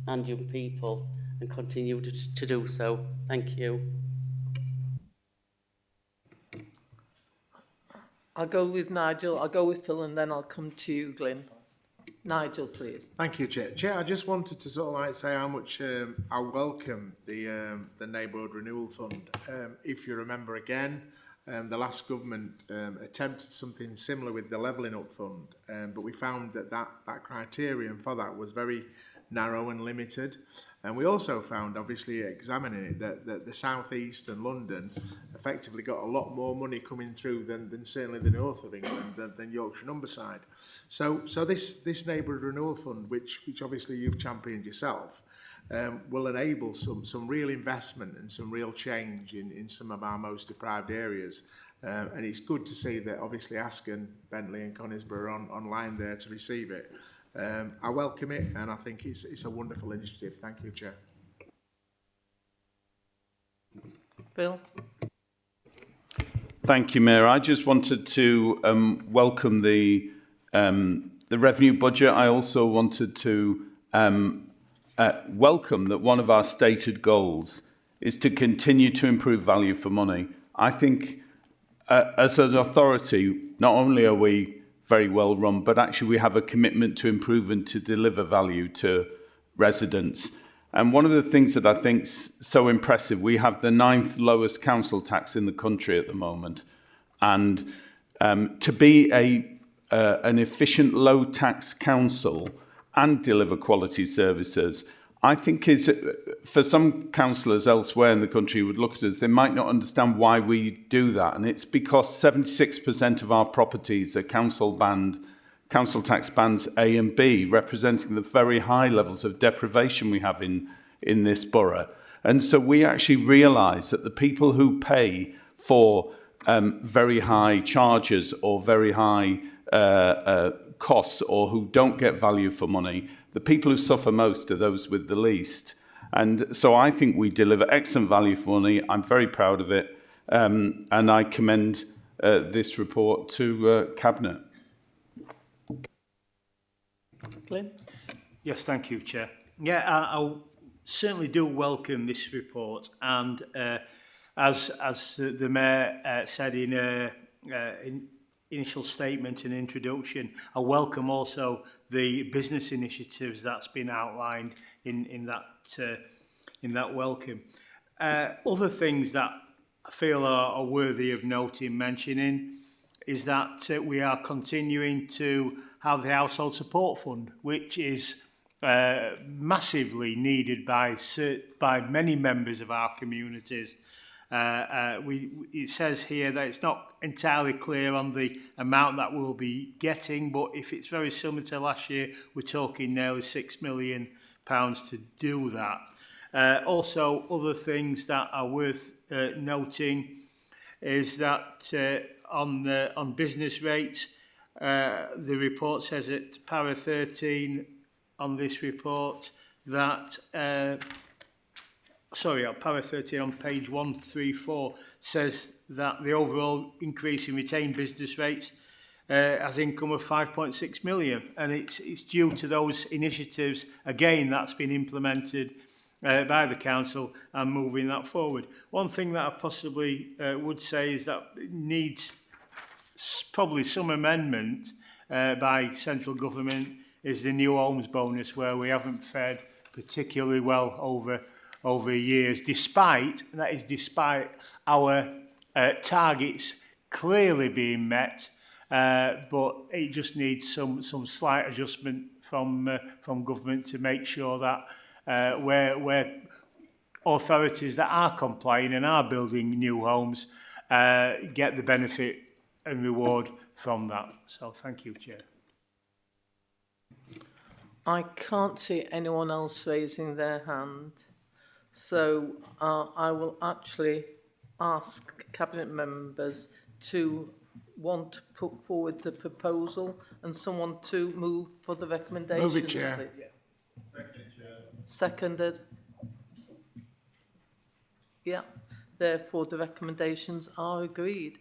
and young people and continue to do so. Thank you. I'll go with Nigel, I'll go with Phil, and then I'll come to you, Glyn. Nigel, please. Thank you, Chair. Chair, I just wanted to sort of like say how much I welcome the Neighbourhood Renewal Fund. If you remember again, the last government attempted something similar with the Levelling Up Fund, but we found that criterion for that was very narrow and limited. And we also found, obviously examining it, that the South East and London effectively got a lot more money coming through than certainly the north of England, than Yorkshire and Humberside. So this Neighbourhood Renewal Fund, which obviously you've championed yourself, will enable some real investment and some real change in some of our most deprived areas. And it's good to see that obviously Asken, Bentley and Conisbrough are online there to receive it. I welcome it, and I think it's a wonderful initiative. Thank you, Chair. Bill? Thank you, Mayor. I just wanted to welcome the revenue budget. I also wanted to welcome that one of our stated goals is to continue to improve value for money. I think as an authority, not only are we very well run, but actually we have a commitment to improve and to deliver value to residents. And one of the things that I think is so impressive, we have the 9th lowest council tax in the country at the moment. And to be an efficient low tax council and deliver quality services, I think is, for some councillors elsewhere in the country who would look at us, they might not understand why we do that. And it's because 76% of our properties are council tax bands A and B, representing the very high levels of deprivation we have in this borough. And so we actually realise that the people who pay for very high charges or very high costs, or who don't get value for money, the people who suffer most are those with the least. And so I think we deliver excellent value for money. I'm very proud of it. And I commend this report to Cabinet. Glyn? Yes, thank you, Chair. Yeah, I certainly do welcome this report, and as the Mayor said in initial statement and introduction, I welcome also the business initiatives that's been outlined in that welcome. Other things that I feel are worthy of noting, mentioning, is that we are continuing to have the Household Support Fund, which is massively needed by many members of our communities. It says here that it's not entirely clear on the amount that we'll be getting, but if it's very similar to last year, we're talking nearly £6 million to do that. Also, other things that are worth noting is that on business rates, the report says at para 13 on this report that para 13 on page 134 says that the overall increase in retained business rates has income of 5.6 million, and it's due to those initiatives again that's been implemented by the council and moving that forward. One thing that I possibly would say is that it needs probably some amendment by central government is the new homes bonus, where we haven't fared particularly well over years, despite our targets clearly being met, but it just needs some slight adjustment from government to make sure that where authorities that are complying and are building new homes get the benefit and reward from that. So thank you, Chair. I can't see anyone else raising their hand. So I will actually ask Cabinet members to want to put forward the proposal and someone to move for the recommendation. Move it, Chair. Please. Seconded. Yeah, therefore the recommendations are agreed.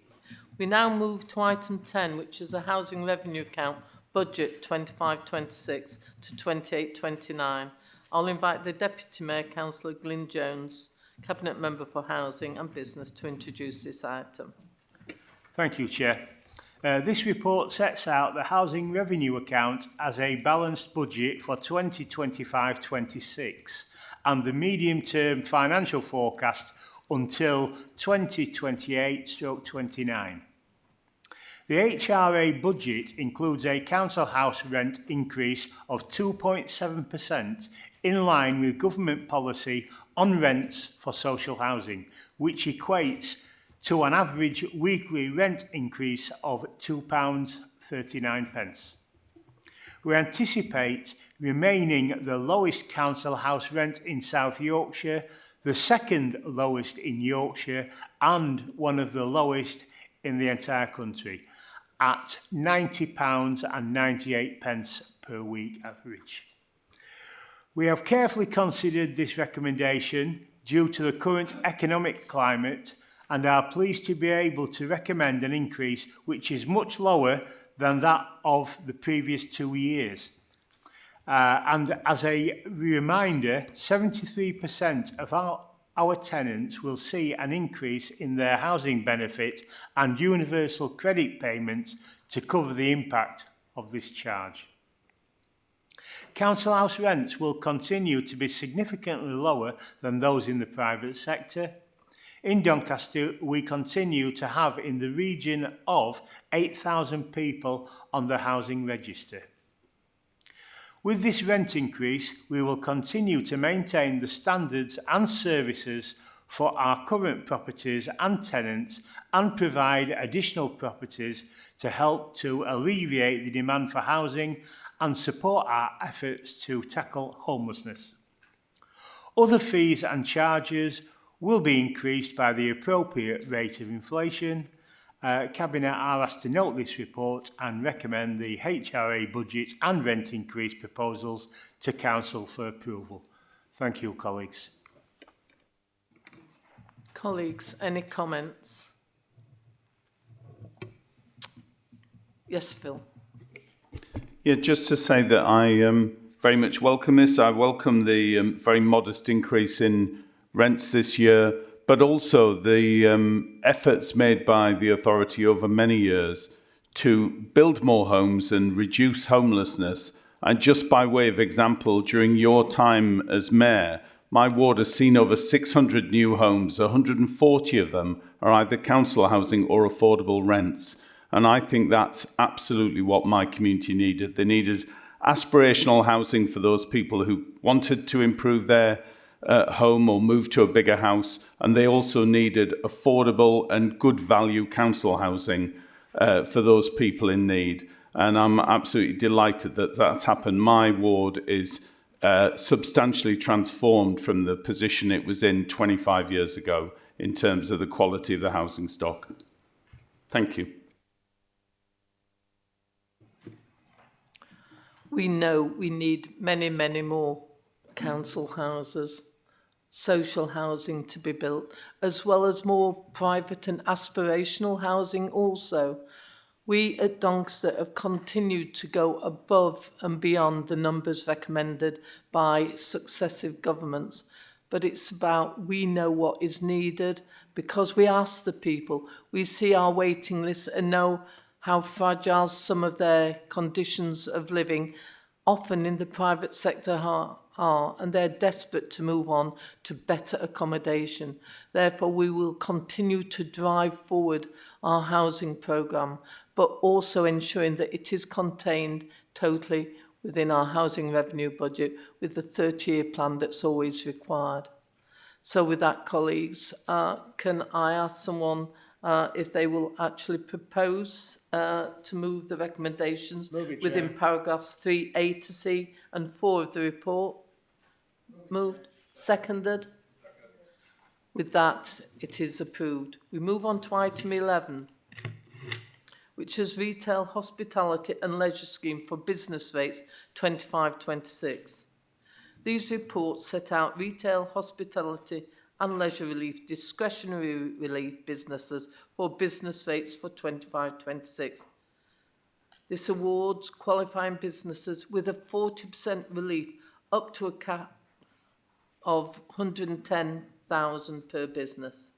We now move to item 10, which is a housing revenue account budget 25-26 to 28-29. I'll invite the Deputy Mayor, Councillor Glyn Jones, Cabinet Member for Housing and Business, to introduce this item. Thank you, Chair. This report sets out the housing revenue account as a balanced budget for 2025-26 and the medium-term financial forecast until 2028/29. The HRA budget includes a council house rent increase of 2.7% in line with government policy on rents for social housing, which equates to an average weekly rent increase of £2.39. We anticipate remaining the lowest council house rent in South Yorkshire, the second lowest in Yorkshire, and one of the lowest in the entire country, at £90.98 per week average. We have carefully considered this recommendation due to the current economic climate and are pleased to be able to recommend an increase which is much lower than that of the previous 2 years. And as a reminder, 73% of our tenants will see an increase in their housing benefit and universal credit payments to cover the impact of this charge. Council house rents will continue to be significantly lower than those in the private sector. In Doncaster, we continue to have in the region of 8,000 people on the housing register. With this rent increase, we will continue to maintain the standards and services for our current properties and tenants and provide additional properties to help to alleviate the demand for housing and support our efforts to tackle homelessness. Other fees and charges will be increased by the appropriate rate of inflation. Cabinet are asked to note this report and recommend the HRA budget and rent increase proposals to Council for approval. Thank you, colleagues. Colleagues, any comments? Yes, Phil. Yeah, just to say that I very much welcome this. I welcome the very modest increase in rents this year, but also the efforts made by the authority over many years to build more homes and reduce homelessness. And just by way of example, during your time as mayor, my ward has seen over 600 new homes. 140 of them are either council housing or affordable rents. And I think that's absolutely what my community needed. They needed aspirational housing for those people who wanted to improve their home or move to a bigger house. And they also needed affordable and good value council housing for those people in need. And I'm absolutely delighted that that's happened. My ward is substantially transformed from the position it was in 25 years ago in terms of the quality of the housing stock. Thank you. We know we need many, many more council houses, social housing to be built, as well as more private and aspirational housing also. We at Doncaster have continued to go above and beyond the numbers recommended by successive governments. But it's about we know what is needed because we ask the people. We see our waiting list and know how fragile some of their conditions of living, often in the private sector, are, and they're desperate to move on to better accommodation. Therefore, we will continue to drive forward our housing programme, but also ensuring that it is contained totally within our housing revenue budget with the 30-year plan that's always required. So with that, colleagues, can I ask someone if they will actually propose to move the recommendations within paragraphs 3A to C and 4 of the report? Moved. Seconded. With that, it is approved. We move on to item 11, which is Retail, Hospitality and Leisure Scheme for Business Rates 25-26. These reports set out retail, hospitality and leisure relief, discretionary relief businesses for business rates for 25-26. This awards qualifying businesses with a 40% relief up to a cap of 110,000 per business.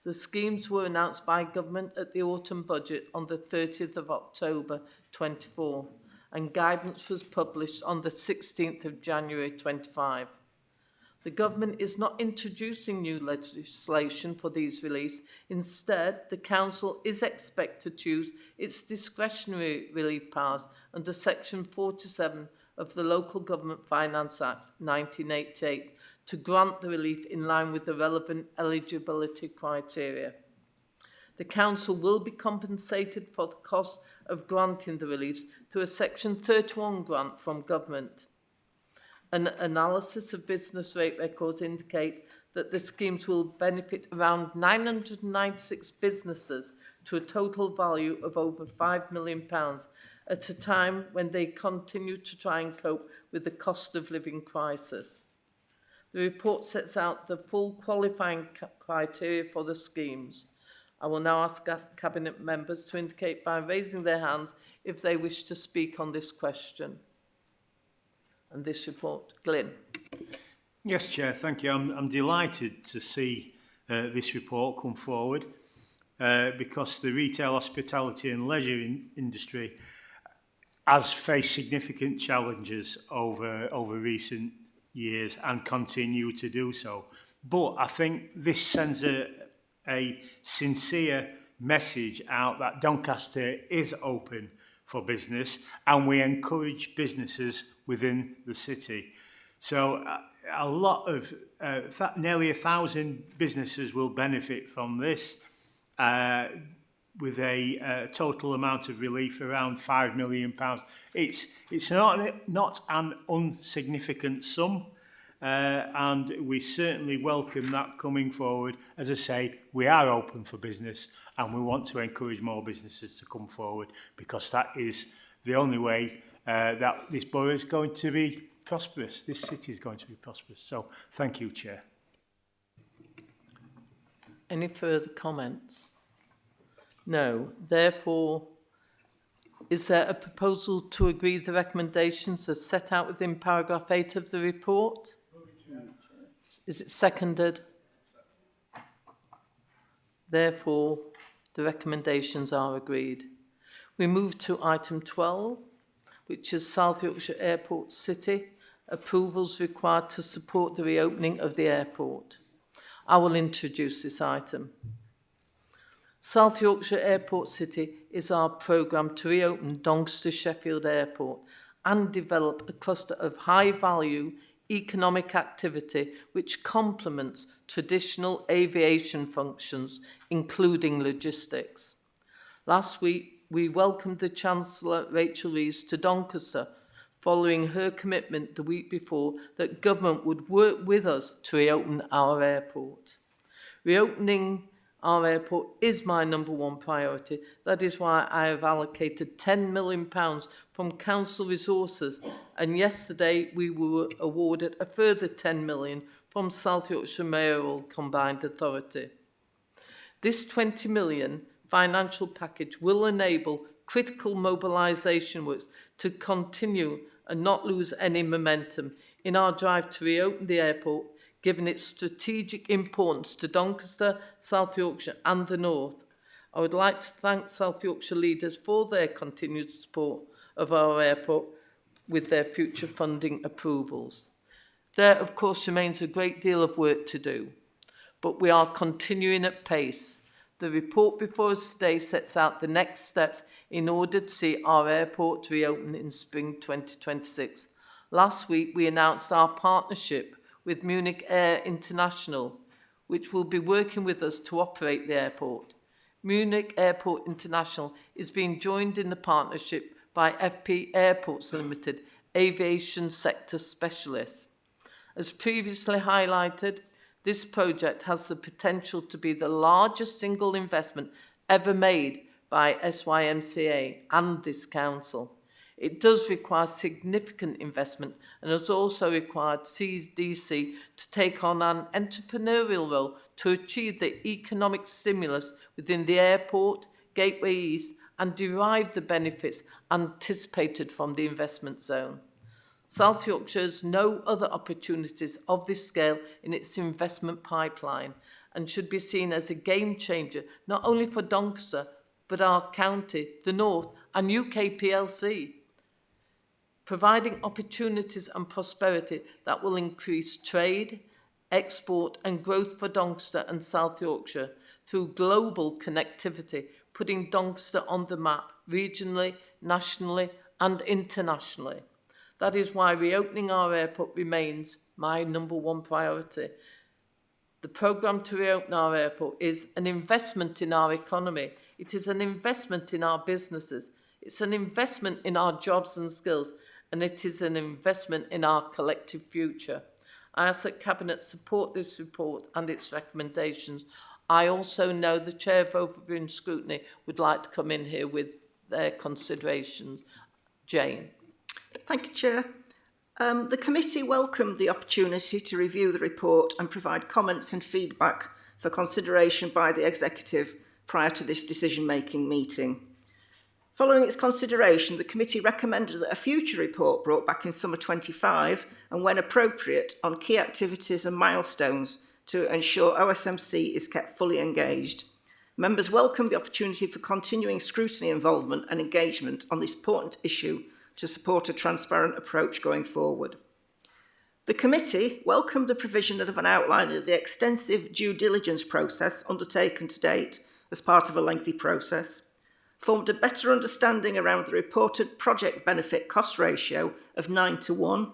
The schemes were announced by government at the autumn budget on the 30th of October 24, and guidance was published on the 16th of January 25. The government is not introducing new legislation for these reliefs. Instead, the council is expected to use its discretionary relief powers under section 47 of the Local Government Finance Act 1988 to grant the relief in line with the relevant eligibility criteria. The council will be compensated for the cost of granting the reliefs through a section 31 grant from government. An analysis of business rate records indicate that the schemes will benefit around 996 businesses to a total value of over £5 million at a time when they continue to try and cope with the cost of living crisis. The report sets out the full qualifying criteria for the schemes. I will now ask Cabinet members to indicate by raising their hands if they wish to speak on this question and this report. Glyn. Yes, Chair, thank you. I'm delighted to see this report come forward because the retail, hospitality and leisure industry has faced significant challenges over recent years and continue to do so. But I think this sends a sincere message out that Doncaster is open for business and we encourage businesses within the city. So a lot of, nearly 1,000 businesses will benefit from this with a total amount of relief around £5 million. It's not an insignificant sum, and we certainly welcome that coming forward. As I say, we are open for business and we want to encourage more businesses to come forward because that is the only way that this borough is going to be prosperous. This city is going to be prosperous. So thank you, Chair. Any further comments? No. Therefore, is there a proposal to agree the recommendations as set out within paragraph 8 of the report? Is it seconded? Therefore, the recommendations are agreed. We move to item 12, which is South Yorkshire Airport City. Approvals required to support the reopening of the airport. I will introduce this item. South Yorkshire Airport City is our programme to reopen Doncaster Sheffield Airport and develop a cluster of high-value economic activity which complements traditional aviation functions, including logistics. Last week, we welcomed the Chancellor Rachel Reeves to Doncaster, following her commitment the week before that government would work with us to reopen our airport. Reopening our airport is my #1 priority. That is why I have allocated £10 million from council resources, and yesterday we were awarded a further £10 million from South Yorkshire Mayoral Combined Authority. This £20 million financial package will enable critical mobilisation works to continue and not lose any momentum in our drive to reopen the airport, given its strategic importance to Doncaster, South Yorkshire and the North. I would like to thank South Yorkshire leaders for their continued support of our airport with their future funding approvals. There, of course, remains a great deal of work to do, but we are continuing at pace. The report before us today sets out the next steps in order to see our airport reopen in spring 2026. Last week, we announced our partnership with Munich Air International, which will be working with us to operate the airport. Munich Airport International is being joined in the partnership by FP Airports Limited, aviation sector specialists. As previously highlighted, this project has the potential to be the largest single investment ever made by SYMCA and this council. It does require significant investment and has also required CDC to take on an entrepreneurial role to achieve the economic stimulus within the airport, Gateway East, and derive the benefits anticipated from the investment zone. South Yorkshire has no other opportunities of this scale in its investment pipeline and should be seen as a game changer, not only for Doncaster, but our county, the North, and UK PLC, providing opportunities and prosperity that will increase trade, export and growth for Doncaster and South Yorkshire through global connectivity, putting Doncaster on the map regionally, nationally and internationally. That is why reopening our airport remains my #1 priority. The programme to reopen our airport is an investment in our economy. It is an investment in our businesses. It's an investment in our jobs and skills, and it is an investment in our collective future. I ask that Cabinet support this report and its recommendations. I also know the Chair of Overview and Scrutiny would like to come in here with their considerations. Jane. Thank you, Chair. The committee welcomed the opportunity to review the report and provide comments and feedback for consideration by the executive prior to this decision-making meeting. Following its consideration, the committee recommended that a future report brought back in summer 25 and when appropriate on key activities and milestones to ensure OSMC is kept fully engaged. Members welcomed the opportunity for continuing scrutiny, involvement and engagement on this important issue to support a transparent approach going forward. The committee welcomed the provision of an outline of the extensive due diligence process undertaken to date as part of a lengthy process, formed a better understanding around the reported project benefit cost ratio of 9:1,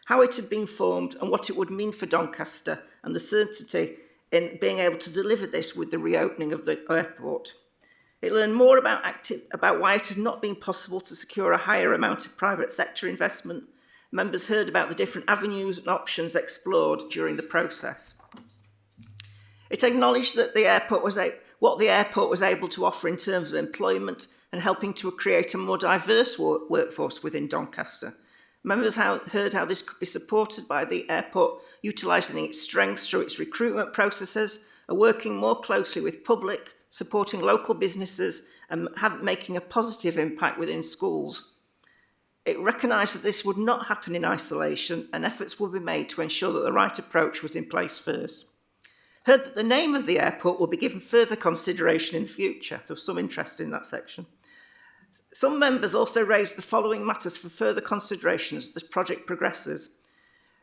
how it had been formed and what it would mean for Doncaster and the certainty in being able to deliver this with the reopening of the airport. It learned more about why it had not been possible to secure a higher amount of private sector investment. Members heard about the different avenues and options explored during the process. It acknowledged that what the airport was able to offer in terms of employment and helping to create a more diverse workforce within Doncaster. Members heard how this could be supported by the airport utilising its strengths through its recruitment processes, working more closely with public, supporting local businesses and making a positive impact within schools. It recognised that this would not happen in isolation and efforts would be made to ensure that the right approach was in place first. Heard that the name of the airport will be given further consideration in the future. There was some interest in that section. Some members also raised the following matters for further consideration as this project progresses.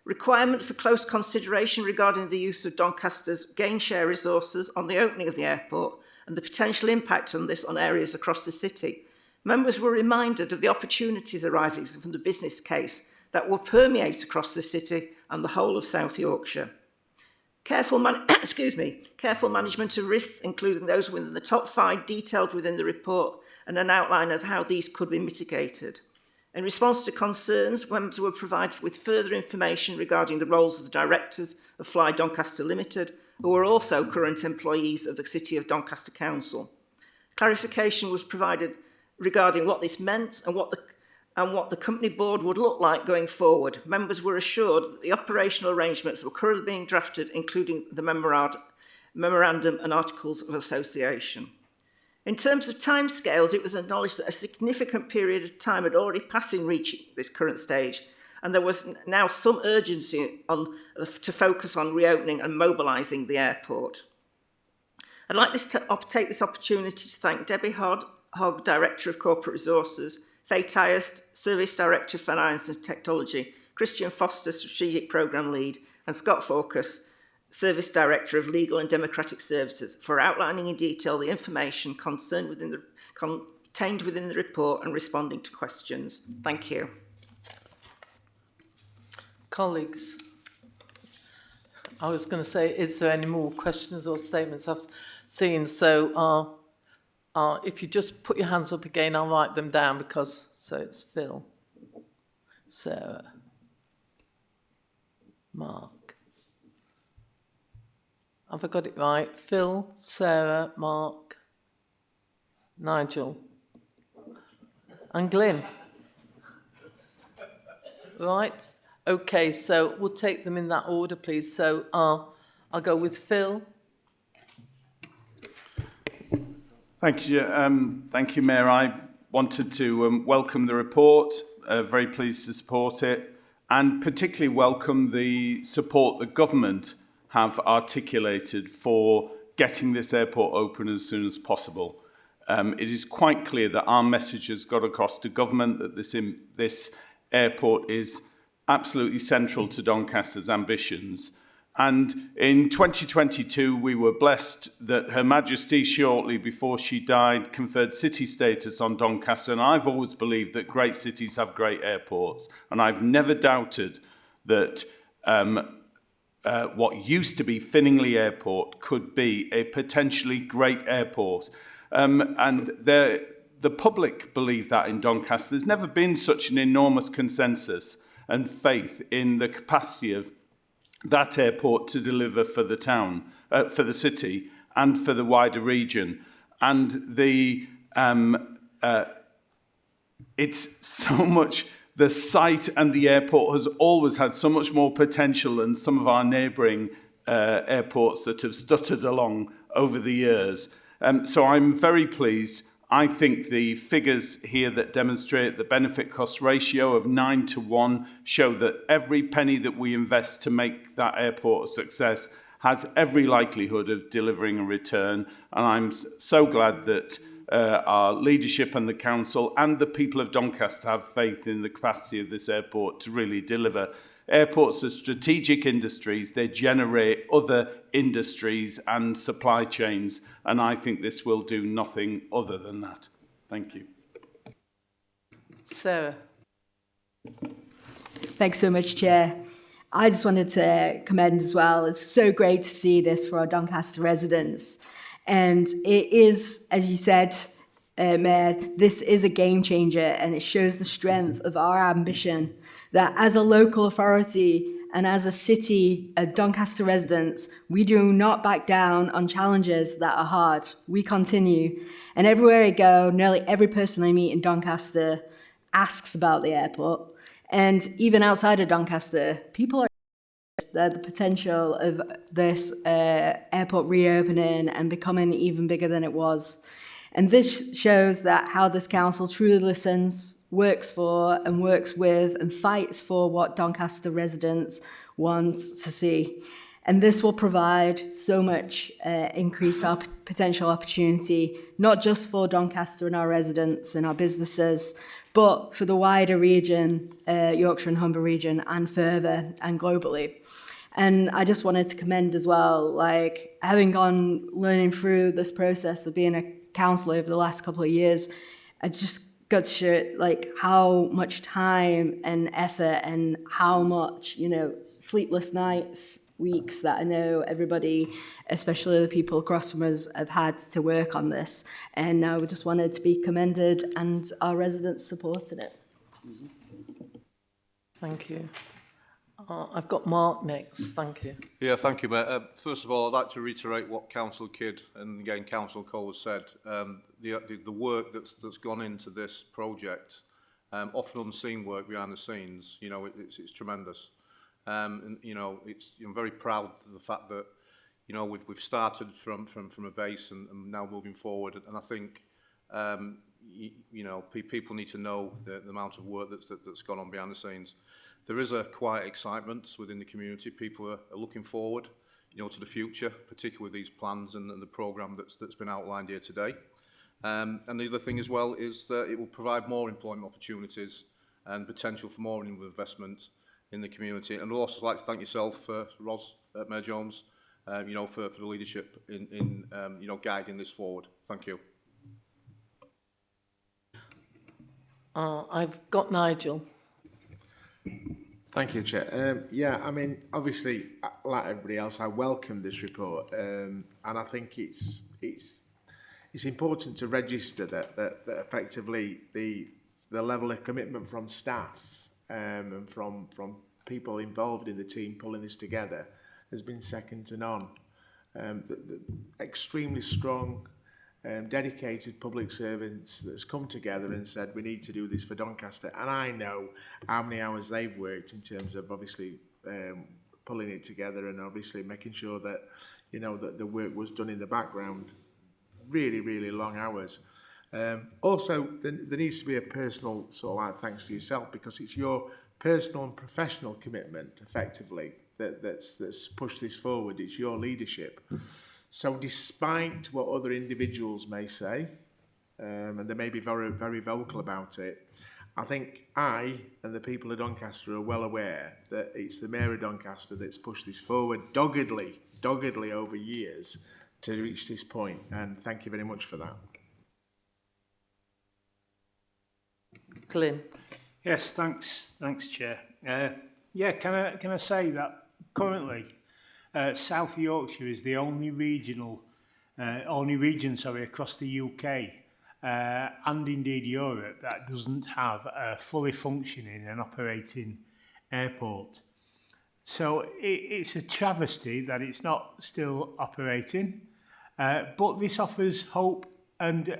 Requirement for close consideration regarding the use of Doncaster's gain share resources on the opening of the airport and the potential impact on this on areas across the city. Members were reminded of the opportunities arising from the business case that will permeate across the city and the whole of South Yorkshire. Careful management of risks, including those within the top 5 detailed within the report, and an outline of how these could be mitigated. In response to concerns, members were provided with further information regarding the roles of the directors of Fly Doncaster Limited, who were also current employees of the City of Doncaster Council. Clarification was provided regarding what this meant and what the company board would look like going forward. Members were assured that the operational arrangements were currently being drafted, including the memorandum and articles of association. In terms of timescales, it was acknowledged that a significant period of time had already passed in reaching this current stage, and there was now some urgency to focus on reopening and mobilising the airport. I'd like to take this opportunity to thank Debbie Hogg, Director of Corporate Resources, Faye Tyest, Service Director of Finance and Technology, Christian Foster, Strategic Programme Lead, and Scott Focus, Service Director of Legal and Democratic Services, for outlining in detail the information contained within the report and responding to questions. Thank you. Colleagues, I was going to say, is there any more questions or statements I've seen? So if you just put your hands up again, I'll write them down so it's Phil, Sarah, Mark. Have I got it right? Phil, Sarah, Mark, Nigel, and Glyn. Right? Okay, so we'll take them in that order, please. So I'll go with Phil. Thank you, Mayor. I wanted to welcome the report, very pleased to support it, and particularly welcome the support the government have articulated for getting this airport open as soon as possible. It is quite clear that our message has got across to government that this airport is absolutely central to Doncaster's ambitions. And in 2022, we were blessed that Her Majesty, shortly before she died, conferred city status on Doncaster. And I've always believed that great cities have great airports. And I've never doubted that what used to be Finningley Airport could be a potentially great airport. And the public believe that in Doncaster. There's never been such an enormous consensus and faith in the capacity of that airport to deliver for the town, for the city, and for the wider region. And it's so much the site and the airport has always had so much more potential than some of our neighbouring airports that have stuttered along over the years. So I'm very pleased. I think the figures here that demonstrate the benefit cost ratio of 9:1 show that every penny that we invest to make that airport a success has every likelihood of delivering a return. And I'm so glad that our leadership and the council and the people of Doncaster have faith in the capacity of this airport to really deliver. Airports are strategic industries. They generate other industries and supply chains, and I think this will do nothing other than that. Thank you. Sarah. Thanks so much, Chair. I just wanted to commend as well. It's so great to see this for our Doncaster residents. And it is, as you said, Mayor, this is a game changer, and it shows the strength of our ambition that as a local authority and as a city of Doncaster residents, we do not back down on challenges that are hard. We continue. And everywhere I go, nearly every person I meet in Doncaster asks about the airport. And even outside of Doncaster, people are the potential of this airport reopening and becoming even bigger than it was. And this shows that how this council truly listens, works for and works with and fights for what Doncaster residents want to see. And this will provide so much increased potential opportunity, not just for Doncaster and our residents and our businesses, but for the wider region, Yorkshire and Humber region, and further and globally. And I just wanted to commend as well, like having gone learning through this process of being a councillor over the last couple of years, I just got to show like how much time and effort and how much, sleepless nights, weeks that I know everybody, especially the people across from us, have had to work on this. And we just wanted to be commended, and our residents supported it. Thank you. I've got Mark next. Thank you. Yeah, thank you, Mayor. First of all, I'd like to reiterate what Councillor Kidd and again Councillor Cole has said. The work that's gone into this project, often unseen work behind the scenes, it's tremendous. And I'm very proud of the fact that we've started from a base and now moving forward. And I think people need to know the amount of work that's gone on behind the scenes. There is a quiet excitement within the community. People are looking forward, to the future, particularly with these plans and the programme that's been outlined here today. And the other thing as well is that it will provide more employment opportunities and potential for more investment in the community. And I'd also like to thank yourself, Ros, Mayor Jones, for the leadership in guiding this forward. Thank you. I've got Nigel. Thank you, Chair. Obviously, like everybody else, I welcome this report, and I think it's important to register that effectively the level of commitment from staff and from people involved in the team pulling this together has been second to none. The extremely strong, dedicated public servants that's come together and said we need to do this for Doncaster, and I know how many hours they've worked in terms of obviously pulling it together and obviously making sure that that the work was done in the background. Really long hours. Also, there needs to be a personal thanks to yourself, because it's your personal and professional commitment effectively that's pushed this forward. It's your leadership. So despite what other individuals may say, and they may be very, very vocal about it, I think I and the people of Doncaster are well aware that it's the Mayor of Doncaster that's pushed this forward doggedly over years to reach this point, and thank you very much for that. Glyn. Yes, thanks, Chair. Can I say that currently South Yorkshire is the only region across the UK and indeed Europe that doesn't have a fully functioning and operating airport. So it's a travesty that it's not still operating, but this offers hope and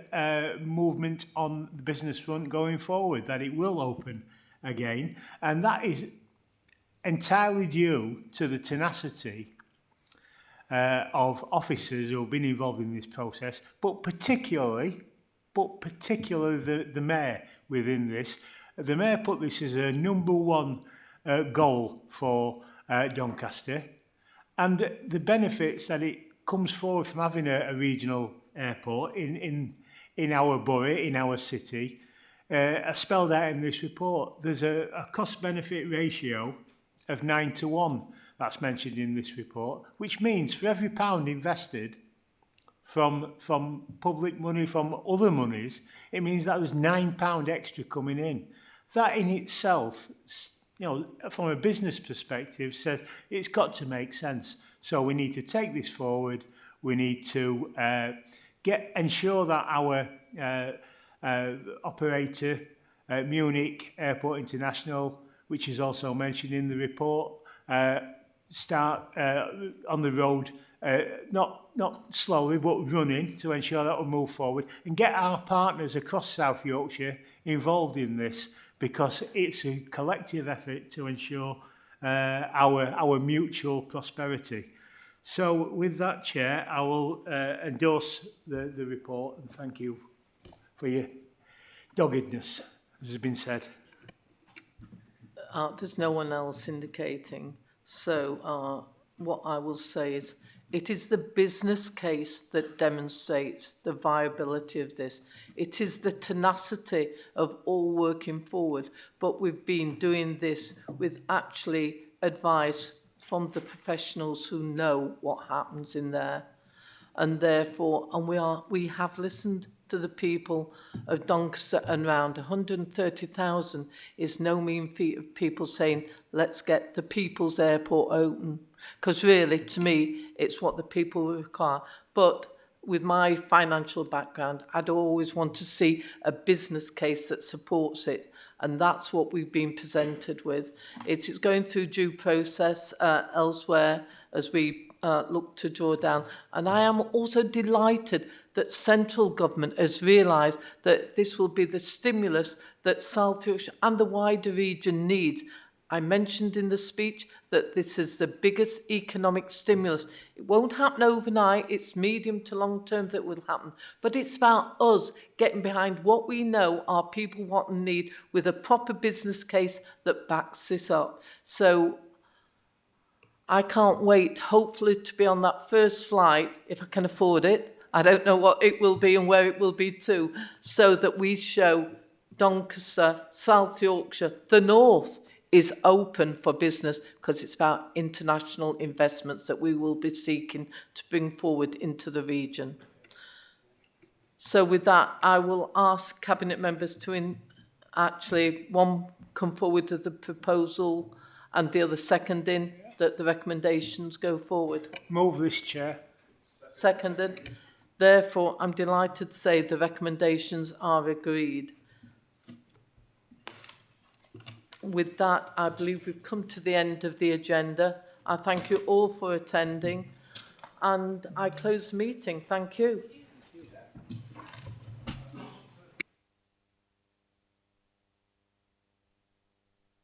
movement on the business front going forward, that it will open again, and that is entirely due to the tenacity of officers who have been involved in this process, but particularly the mayor within this. The mayor put this as a number 1 goal for Doncaster, and the benefits that it comes forward from having a regional airport in our borough, in our city, are spelled out in this report. There's a cost-benefit ratio of 9-1 that's mentioned in this report, which means for every £1 invested from public money, from other monies, it means that there's £9 extra coming in. That in itself, from a business perspective, says it's got to make sense. So we need to take this forward. We need to ensure that our operator, Munich Airport International, which is also mentioned in the report, start on the road, not slowly but running, to ensure that we'll move forward, and get our partners across South Yorkshire involved in this, because it's a collective effort to ensure our mutual prosperity. So with that, Chair, I will endorse the report, and thank you for your doggedness, as has been said. There's no one else indicating. So what I will say is, it is the business case that demonstrates the viability of this. It is the tenacity of all working forward. But we've been doing this with actually advice from the professionals who know what happens in there. And therefore, we have listened to the people of Doncaster, and around 130,000 is no mean feat of people saying, let's get the people's airport open. Because really, to me, it's what the people require. But with my financial background, I'd always want to see a business case that supports it. And that's what we've been presented with. It is going through due process elsewhere as we look to draw down. And I am also delighted that central government has realised that this will be the stimulus that South Yorkshire and the wider region needs. I mentioned in the speech that this is the biggest economic stimulus. It won't happen overnight. It's medium to long term that will happen. But it's about us getting behind what we know our people want and need, with a proper business case that backs this up. So I can't wait, hopefully, to be on that first flight, if I can afford it. I don't know what it will be and where it will be too, so that we show Doncaster, South Yorkshire, the North is open for business, because it's about international investments that we will be seeking to bring forward into the region. So with that, I will ask Cabinet members to actually, one, come forward with the proposal, and the other seconding that the recommendations go forward. Move this, Chair. Seconded. Therefore, I'm delighted to say the recommendations are agreed. With that, I believe we've come to the end of the agenda. I thank you all for attending, and I close the meeting. Thank you.